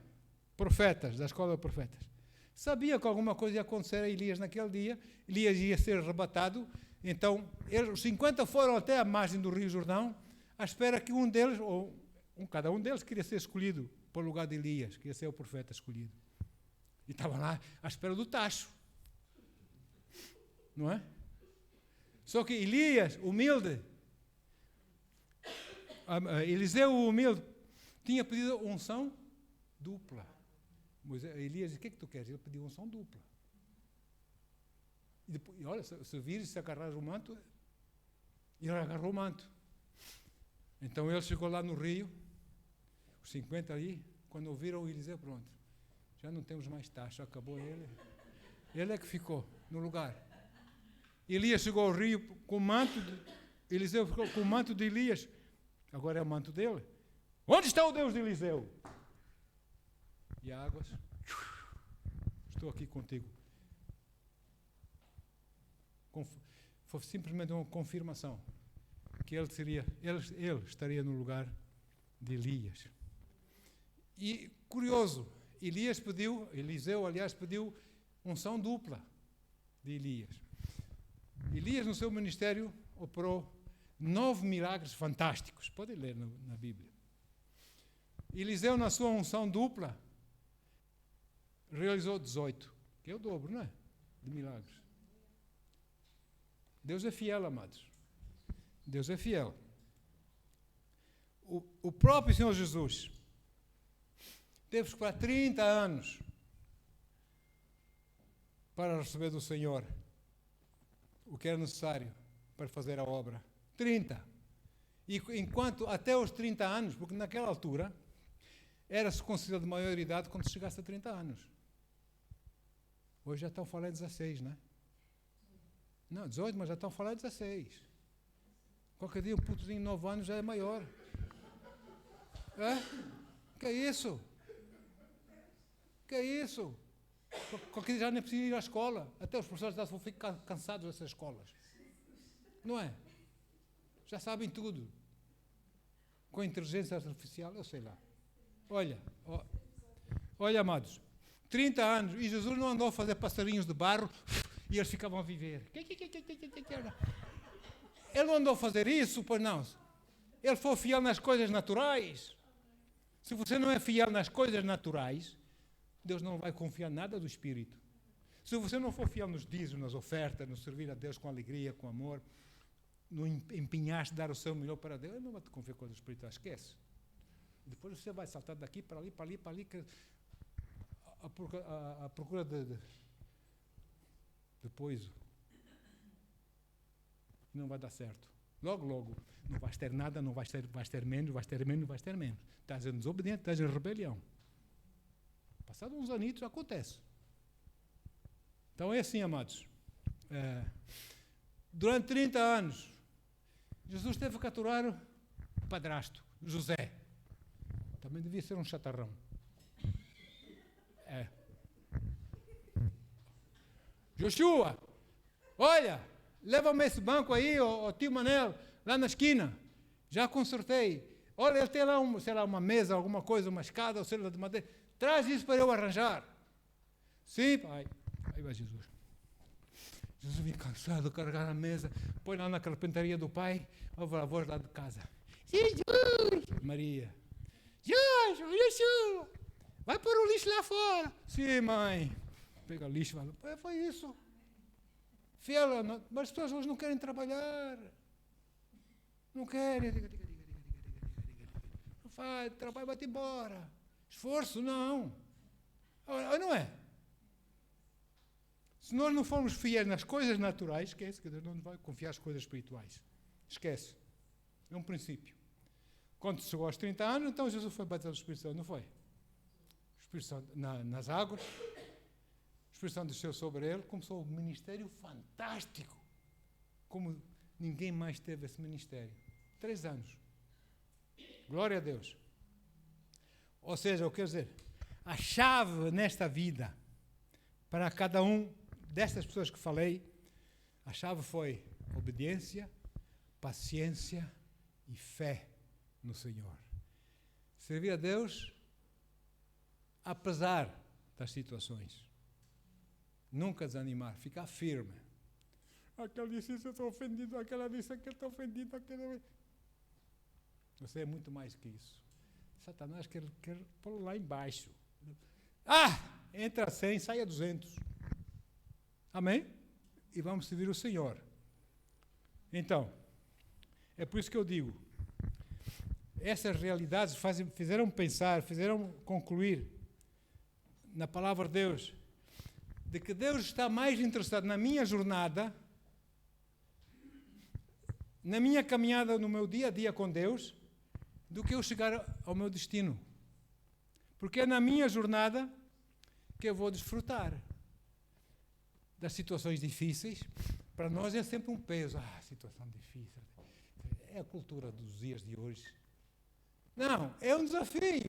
profetas da escola de profetas. Sabia que alguma coisa ia acontecer a Elias naquele dia. Elias ia ser arrebatado. Então, os 50 foram até a margem do Rio Jordão, à espera que um deles, cada um deles queria ser escolhido para o lugar de Elias, que ia ser o profeta escolhido. E estavam lá à espera do tacho. Não é? Só que Elias, humilde, Eliseu, humilde, tinha pedido unção dupla. Elias disse, o que tu queres? Ele pediu unção dupla. E depois, olha, se vires, se agarrar o manto, ele agarrou o manto. Então ele chegou lá no rio, os 50 ali, quando ouviram o Eliseu, pronto, já não temos mais taxa, acabou ele. Ele é que ficou no lugar. Elias chegou ao rio com o manto, Eliseu ficou com o manto de Elias, agora é o manto dele. Onde está o Deus de Eliseu? E águas, estou aqui contigo. Foi simplesmente uma confirmação que ele estaria no lugar de Elias. E curioso, Eliseu, aliás, pediu unção dupla de Elias. Elias, no seu ministério, operou 9 milagres fantásticos. Podem ler na Bíblia. Eliseu, na sua unção dupla, realizou 18, que é o dobro, não é? De milagres. Deus é fiel, amados. Deus é fiel. O próprio Senhor Jesus teve que esperar 30 anos para receber do Senhor o que era necessário para fazer a obra. 30. E enquanto, até os 30 anos, porque naquela altura era-se considerado de maioridade quando se chegasse a 30 anos. Hoje já estão a falar em 16, não é? Não, 18, mas já estão a falar em 16. Qualquer dia um putozinho de 9 anos já é maior. É? Que é isso? Que é isso? Qualquer dia já nem precisa ir à escola. Até os professores já vão ficar cansados dessas escolas. Não é? Já sabem tudo. Com a inteligência artificial, eu sei lá. Olha, amados, 30 anos, e Jesus não andou a fazer passarinhos de barro e eles ficavam a viver. Ele não andou a fazer isso, pois não. Ele foi fiel nas coisas naturais. Se você não é fiel nas coisas naturais, Deus não vai confiar nada do Espírito. Se você não for fiel nos dízimos, nas ofertas, no servir a Deus com alegria, com amor, no empenhar-se dar o seu melhor para Deus, Ele não vai te confiar coisas espirituais, esquece. Depois você vai saltar daqui para ali, para ali, para ali, a procura de poiso. Não vai dar certo. Logo, não vais ter nada, não vais ter menos. Estás em desobediente, estás em rebelião. Passado uns anitos, acontece. Então é assim, amados. Durante 30 anos, Jesus teve que capturar o padrasto, José. Também devia ser um chatarrão. Joshua, olha, leva-me esse banco aí, o tio Manel, lá na esquina. Já consertei. Olha, ele tem lá uma mesa, alguma coisa, uma escada, ou célula de madeira. Traz isso para eu arranjar. Sim, pai. Aí vai Jesus. Jesus vem cansado, carregar a mesa, põe lá na carpintaria do pai, ouve a voz lá de casa. Jesus! Maria. Jesus! Vai pôr o lixo lá fora. Sim, mãe. Pega o lixo e fala, foi isso. Fiel, mas as pessoas hoje não querem trabalhar. Não querem. Não faz, trabalho, vai-te embora. Esforço, não. Não é? Se nós não formos fiéis nas coisas naturais, esquece que Deus não vai confiar nas coisas espirituais. Esquece. É um princípio. Quando chegou aos 30 anos, então Jesus foi batizado do Espírito Santo, não foi? O Espírito Santo nas águas, o Espírito Santo desceu sobre ele, começou um ministério fantástico, como ninguém mais teve esse ministério. 3 anos. Glória a Deus. Ou seja, eu quero dizer, a chave nesta vida, para cada um destas pessoas que falei, a chave foi obediência, paciência e fé no Senhor. Servir a Deus, apesar das situações. Nunca desanimar, ficar firme. Aquele disse isso, eu estou ofendido, aquela disse que eu estou ofendido, aquela... Você é muito mais que isso. Satanás quer pôr lá embaixo. Entra 100, sai a 200. Amém? E vamos servir o Senhor. Então, é por isso que eu digo, essas realidades fizeram pensar, fizeram concluir na palavra de Deus, de que Deus está mais interessado na minha jornada, na minha caminhada no meu dia a dia com Deus, do que eu chegar ao meu destino. Porque é na minha jornada que eu vou desfrutar das situações difíceis. Para nós é sempre um peso. Situação difícil. É a cultura dos dias de hoje. Não, é um desafio.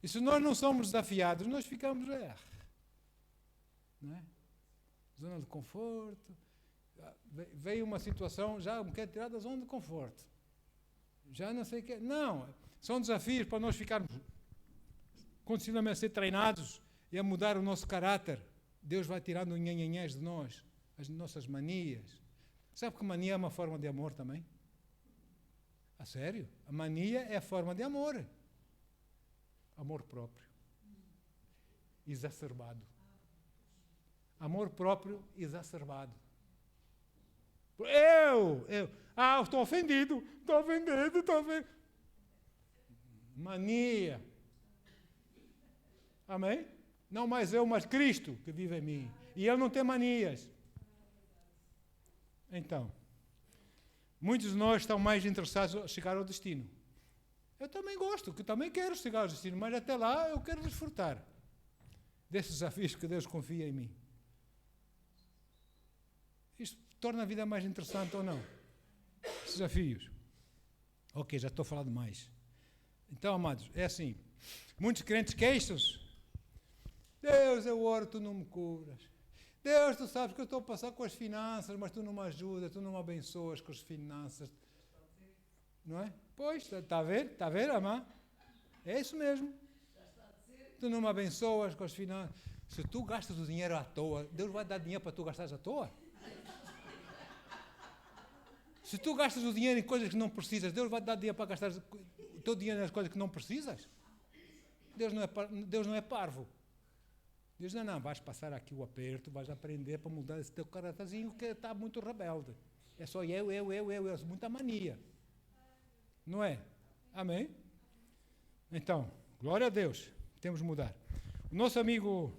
E se nós não somos desafiados, nós ficamos... não é? Zona de conforto. Veio uma situação, já me quer tirar da zona de conforto. Já não sei o que. Não, são desafios para nós ficarmos continuamente a ser treinados e a mudar o nosso caráter. Deus vai tirando o nhanhanhés de nós, as nossas manias. Sabe que mania é uma forma de amor também? A sério? A mania é a forma de amor. Amor próprio. Exacerbado. Amor próprio exacerbado. Eu estou ofendido. Mania. Amém? Não mais eu, mas Cristo que vive em mim. E Ele não tem manias. Então, muitos de nós estão mais interessados em chegar ao destino. Eu também gosto, que também quero chegar ao destino, mas até lá eu quero desfrutar desses desafios que Deus confia em mim. Isto torna a vida mais interessante ou não? Esses desafios. Ok, já estou a falar demais. Então, amados, é assim. Muitos crentes queixam-se. Deus, eu oro, tu não me curas. Deus, tu sabes que eu estou a passar com as finanças, mas tu não me ajudas, tu não me abençoas com as finanças. Não é? Pois, está a ver? Está a ver, amá? É isso mesmo. Tu não me abençoas com as finanças. Se tu gastas o dinheiro à toa, Deus vai dar dinheiro para tu gastares à toa? Se tu gastas o dinheiro em coisas que não precisas, Deus vai dar dinheiro para gastar o teu dinheiro nas coisas que não precisas? Deus não é parvo. Deus não, vais passar aqui o aperto, vais aprender para mudar esse teu caráterzinho que está muito rebelde. É só eu, muita mania. Não é? Amém? Então, glória a Deus, temos de mudar. O nosso amigo,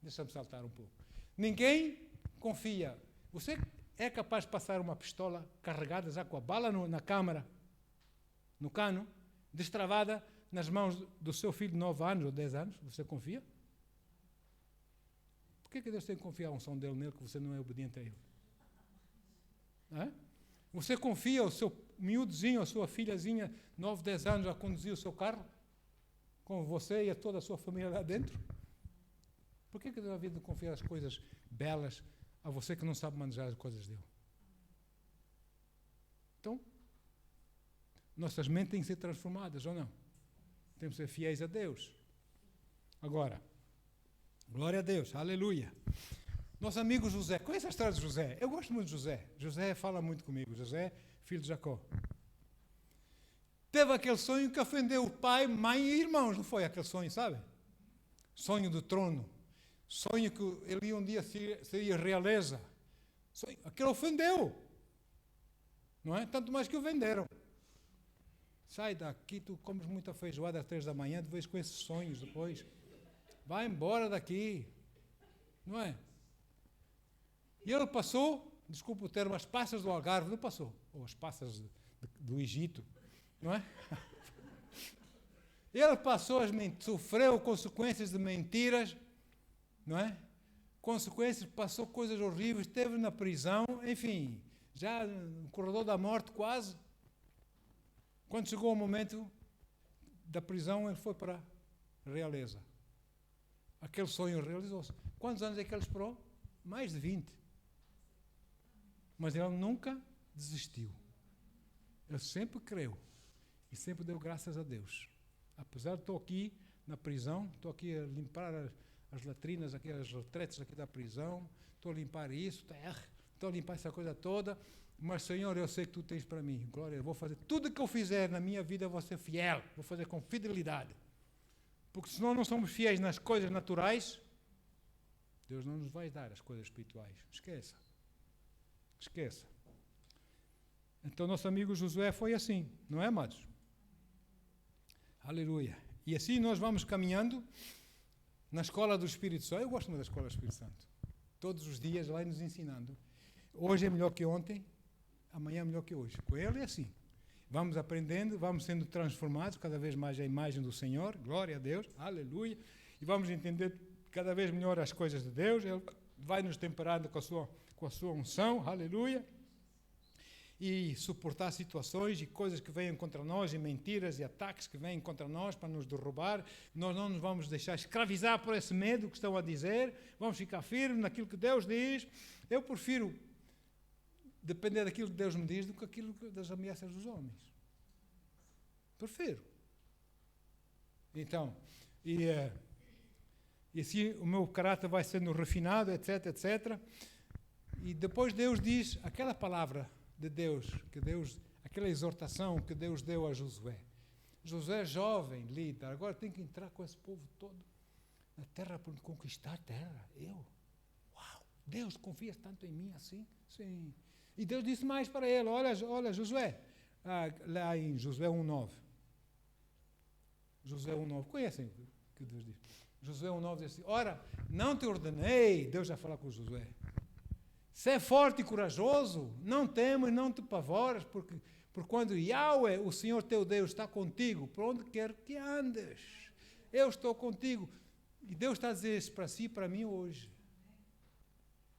deixa-me saltar um pouco, ninguém confia. Você é capaz de passar uma pistola carregada já com a bala na câmara, no cano, destravada nas mãos do seu filho de 9 anos ou 10 anos? Você confia? Por que Deus tem que confiar a unção dele nele que você não é obediente a ele? Você confia o seu miúdozinho, a sua filhazinha, 9, 10 anos, a conduzir o seu carro? Com você e a toda a sua família lá dentro? Por que Deus havia de confiar as coisas belas a você que não sabe manejar as coisas dele? Então, nossas mentes têm que ser transformadas, ou não? Temos que ser fiéis a Deus. Agora, glória a Deus, aleluia. Nosso amigo José, conhece a história de José? Eu gosto muito de José. José fala muito comigo. José, filho de Jacó. Teve aquele sonho que ofendeu o pai, mãe e irmãos, não foi aquele sonho, sabe? Sonho do trono. Sonho que ele um dia seria realeza. Sonho, aquele ofendeu. Não é? Tanto mais que o venderam. Sai daqui, tu comes muita feijoada às 3 da manhã, tu vês com esses sonhos depois. Vai embora daqui. Não é? E ele passou, desculpa o termo, as passas do Algarve, não passou. Ou as passas do Egito. Não é? Ele passou, sofreu consequências de mentiras. Não é? Consequências, passou coisas horríveis, esteve na prisão, enfim, já no corredor da morte quase. Quando chegou o momento da prisão, ele foi para a realeza. Aquele sonho realizou-se. Quantos anos é que ele esperou? Mais de 20. Mas ele nunca desistiu. Ele sempre creu e sempre deu graças a Deus. Apesar de estou aqui na prisão, estou aqui a limpar as latrinas, aqui, as retretes aqui da prisão, estou a limpar isso, estou a limpar essa coisa toda, mas Senhor, eu sei que Tu tens para mim, glória, eu vou fazer tudo que eu fizer na minha vida, eu vou ser fiel, vou fazer com fidelidade, porque se nós não somos fiéis nas coisas naturais, Deus não nos vai dar as coisas espirituais, esqueça. Então nosso amigo Josué foi assim, não é, amados? Aleluia. E assim nós vamos caminhando na escola do Espírito Santo. Eu gosto muito da escola do Espírito Santo. Todos os dias vai nos ensinando. Hoje é melhor que ontem, amanhã é melhor que hoje. Com ele é assim. Vamos aprendendo, vamos sendo transformados cada vez mais à imagem do Senhor. Glória a Deus, aleluia. E vamos entender cada vez melhor as coisas de Deus. Ele vai nos temperando com a sua unção, aleluia. E suportar situações e coisas que vêm contra nós, e mentiras e ataques que vêm contra nós para nos derrubar. Nós não nos vamos deixar escravizar por esse medo que estão a dizer. Vamos ficar firmes naquilo que Deus diz. Eu prefiro depender daquilo que Deus me diz do que aquilo das ameaças dos homens. Prefiro. Então, e assim o meu caráter vai sendo refinado, etc, etc. E depois Deus diz aquela palavra de Deus, aquela exortação que Deus deu a Josué. Josué jovem, líder, agora tem que entrar com esse povo todo na terra para conquistar a terra. Uau, Deus, confias tanto em mim assim? Sim. E Deus disse mais para ele, olha Josué, lá em Josué 1:9. Josué 1:9, conhecem o que Deus diz? Josué 1:9 diz assim, ora, não te ordenei, Deus já fala com Josué, sê forte e corajoso, não temas, não te pavoras, porque quando Yahweh, o Senhor teu Deus, está contigo, por onde quer que andes, eu estou contigo. E Deus está a dizer isso para si e para mim hoje.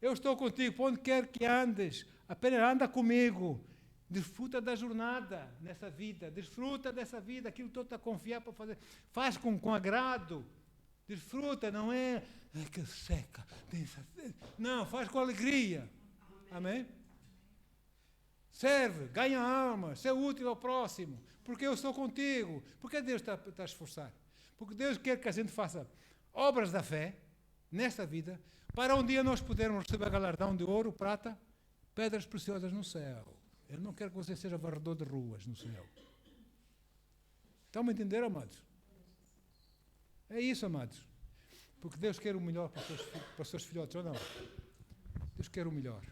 Eu estou contigo, por onde quer que andes, apenas anda comigo, desfruta da jornada nessa vida, desfruta dessa vida, aquilo que tu está a confiar para fazer, faz com agrado, desfruta, não é que seca, não, faz com alegria, amém? Serve, ganha almas, ser útil ao próximo, porque eu estou contigo. Porque Deus está a esforçar? Porque Deus quer que a gente faça obras da fé nesta vida, para um dia nós podermos receber galardão de ouro, prata, pedras preciosas no céu. Eu não quero que você seja varredor de ruas no céu. Estão a entender, amados? É isso, amados. Porque Deus quer o melhor para os seus filhotes, ou não? Deus quer o melhor.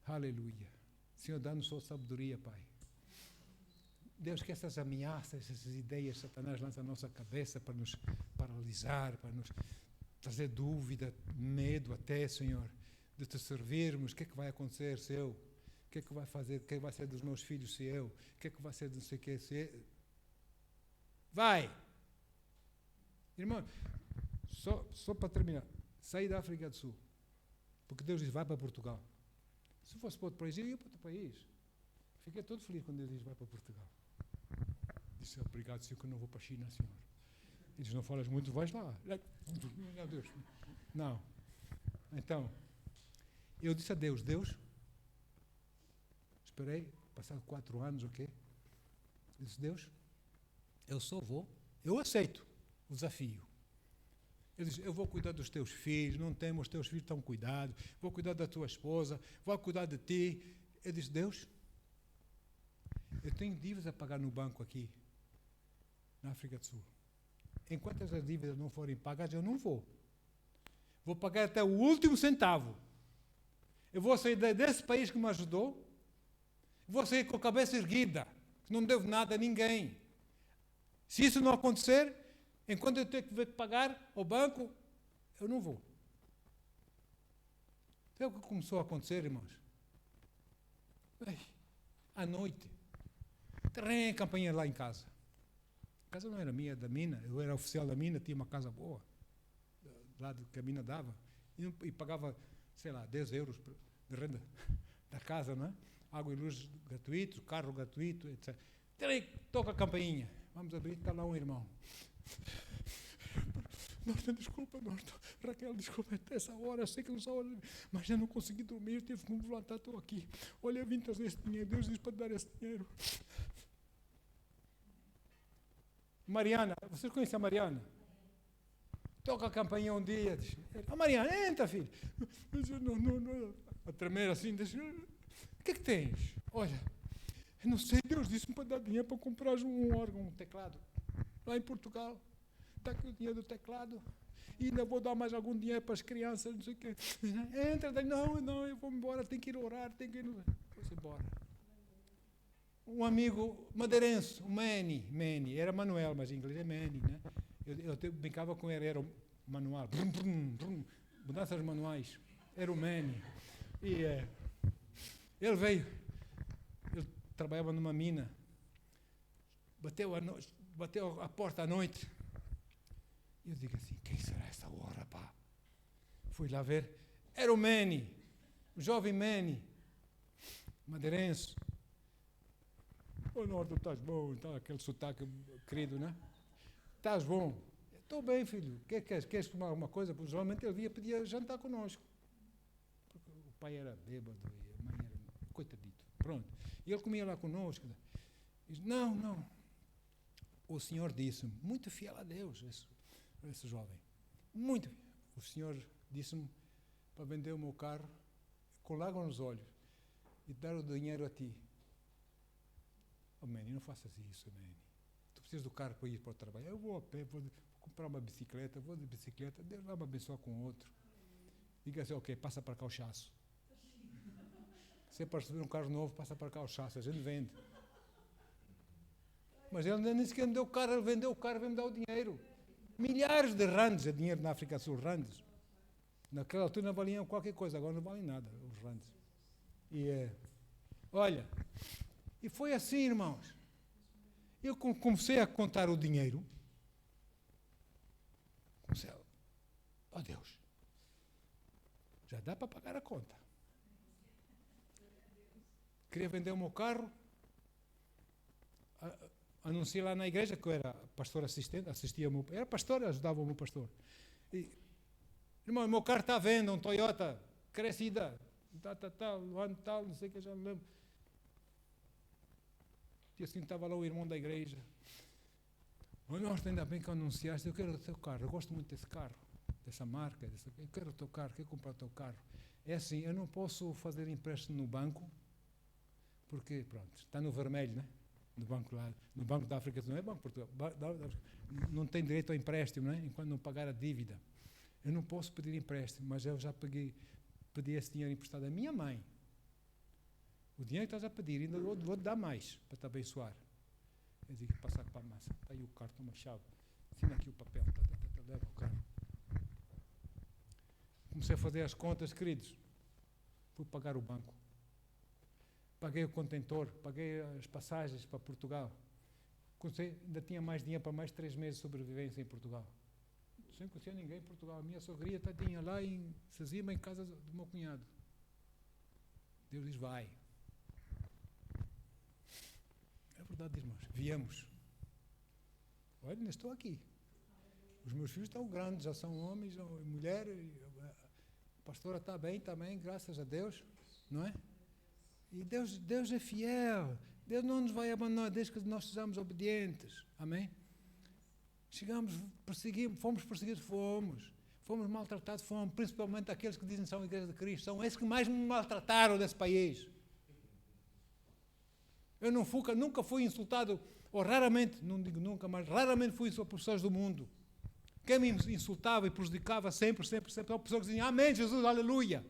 Aleluia. Senhor, dá-nos sua sabedoria, Pai. Deus quer essas ameaças, essas ideias que Satanás lança na nossa cabeça para nos paralisar, para nos trazer dúvida, medo até, Senhor, de te servirmos. O que é que vai acontecer se eu? O que é que vai fazer? O que é que vai ser dos meus filhos se eu? O que é que vai ser de não sei o que se eu? Vai! Irmão, só para terminar, saí da África do Sul, porque Deus diz, vai para Portugal. Se fosse para outro país, eu ia para outro país. Fiquei todo feliz quando Deus diz, vai para Portugal. Disse, obrigado, Senhor, que eu não vou para a China, Senhor. Ele diz, não falas muito, vais lá. Meu Deus. Não. Então, eu disse a Deus, esperei, passado 4 anos, ok? Eu disse, Deus, eu só vou, eu aceito o desafio. Ele diz, eu vou cuidar dos teus filhos, não temos, os teus filhos estão cuidados, vou cuidar da tua esposa, vou cuidar de ti. Eu disse, Deus, eu tenho dívidas a pagar no banco aqui, na África do Sul. Enquanto essas dívidas não forem pagas, eu não vou. Vou pagar até o último centavo. Eu vou sair desse país que me ajudou, vou sair com a cabeça erguida, que não devo nada a ninguém. Se isso não acontecer, enquanto eu tenho que pagar ao banco, eu não vou. Sabe o que começou a acontecer, irmãos? À noite, tem campanha lá em casa. A casa não era minha, da mina. Eu era oficial da mina, tinha uma casa boa, lá que a mina dava, e pagava, sei lá, 10 euros de renda da casa, não é? Água e luz gratuito, carro gratuito, etc. Toca a campainha. Vamos abrir, está lá um irmão. Norton, desculpa, Norton. Raquel, desculpa, até essa hora, eu sei que não sou hora, mas eu não consegui dormir, eu tive que me levantar, estou aqui. Olha, eu vim trazer esse dinheiro, Deus disse para dar esse dinheiro. Mariana, vocês conhecem a Mariana? Toca a campainha um dia, diz, Mariana, entra, filho. Não. A tremer assim, diz, o que é que tens? Olha, eu não sei, Deus disse-me para dar dinheiro para comprar um órgão, um teclado, lá em Portugal. Está aqui o dinheiro do teclado, e ainda vou dar mais algum dinheiro para as crianças, não sei o quê. Entra, não, eu vou embora, tenho que ir orar, tenho que ir. Vou-se embora. um amigo madeirense, o Manny, era Manuel, mas em inglês é Manny, né? Eu brincava com ele, era o manual, mudanças manuais, era o Manny. E ele veio, ele trabalhava numa mina, bateu a porta à noite, e eu digo assim, quem será essa hora, pá? Fui lá ver, era o Manny, o jovem Manny, madeirense. Ô, Norton, estás bom? Tá, aquele sotaque querido, né? Estás bom? Estou bem, filho. Queres tomar alguma coisa? Porque geralmente ele pedia jantar connosco. Porque o pai era bêbado e a mãe era coitadito. Pronto. E ele comia lá connosco. Diz, não. O senhor disse-me, muito fiel a Deus, esse jovem. Muito fiel. O senhor disse-me para vender o meu carro com lágrimas nos olhos e dar o dinheiro a ti. Oh, Manny, não faças isso, Manny. Tu precisas do carro para ir para o trabalho. Eu vou a pé, vou comprar uma bicicleta, vou de bicicleta, Deus vai me abençoar com outro. Diga assim, ok, passa para cá o chasso. Se é para receber um carro novo, passa para cá o chasso, a gente vende. Mas ele nem sequer me deu o carro, ele vendeu o carro e veio me dar o dinheiro. Milhares de randes, é dinheiro na África Sul, randes. Naquela altura não valiam qualquer coisa, agora não valem nada, os randes. E olha, e foi assim, irmãos. Eu comecei a contar o dinheiro. Oh Deus, já dá para pagar a conta. Queria vender o meu carro. Anunciei lá na igreja que eu era pastor assistente, era pastor, ajudava o meu pastor. E, irmão, o meu carro está à venda, um Toyota Crescida, ano tal, não sei o que, já não lembro. E assim estava lá o irmão da igreja. Nossa, ainda bem que anunciaste, eu quero o teu carro, eu gosto muito desse carro, dessa marca, eu quero o teu carro, quero comprar o teu carro. É assim, eu não posso fazer empréstimo no banco, porque, pronto, está no vermelho, né? No banco lá, no Banco da África, não é Banco de Portugal, não tem direito ao empréstimo, né? Enquanto não pagar a dívida. Eu não posso pedir empréstimo, mas eu já pedi esse dinheiro emprestado à minha mãe. O dinheiro que estás a pedir, ainda vou-te dar mais, para te abençoar. Eu digo, passar para a massa, está aí o carro, toma a chave, assina aqui o papel, leva o carro. Comecei a fazer as contas, queridos, fui pagar o banco. Paguei o contentor, paguei as passagens para Portugal. Ainda tinha mais dinheiro para mais 3 meses de sobrevivência em Portugal. Sem conhecer ninguém em Portugal. A minha sogria tadinha lá em Sazima, em casa do meu cunhado. Deus diz, vai. É verdade, irmãos. Viemos. Olha, ainda estou aqui. Os meus filhos estão grandes, já são homens, mulher. A pastora está bem também, graças a Deus. Não é? E Deus é fiel. Deus não nos vai abandonar desde que nós sejamos obedientes. Amém? Fomos perseguidos, fomos maltratados, principalmente aqueles que dizem que são a Igreja de Cristo. São esses que mais me maltrataram nesse país. Eu nunca fui insultado, ou raramente, não digo nunca, mas raramente fui insultado por pessoas do mundo. Quem me insultava e prejudicava sempre, são pessoas que diziam, amém, Jesus, aleluia.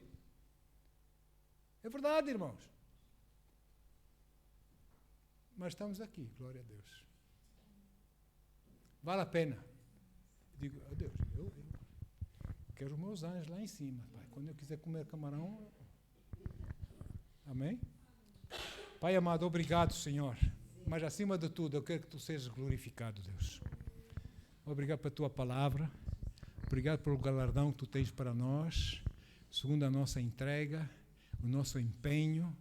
É verdade, irmãos. Mas estamos aqui, glória a Deus. Vale a pena. Digo, oh Deus, eu quero os meus anjos lá em cima, Pai. Quando eu quiser comer camarão, amém? Pai amado, obrigado, Senhor. Mas acima de tudo, eu quero que Tu sejas glorificado, Deus. Obrigado pela Tua palavra. Obrigado pelo galardão que Tu tens para nós, segundo a nossa entrega, o nosso empenho,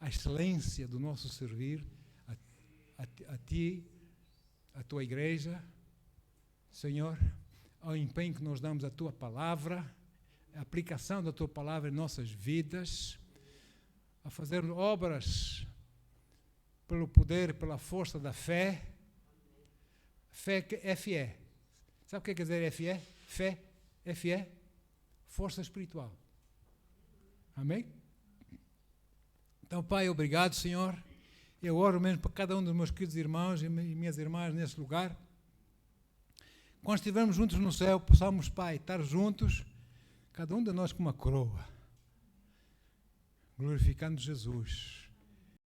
a excelência do nosso servir a Ti, a Tua igreja, Senhor, ao empenho que nós damos à Tua palavra, a aplicação da Tua palavra em nossas vidas, a fazer obras pelo poder, pela força da fé. Fé, F-E. Sabe o que quer dizer F-E? Fé, F-E. Força espiritual. Amém? Então, Pai, obrigado, Senhor. Eu oro mesmo para cada um dos meus queridos irmãos e minhas irmãs nesse lugar. Quando estivermos juntos no céu, possamos, Pai, estar juntos, cada um de nós com uma coroa, glorificando Jesus.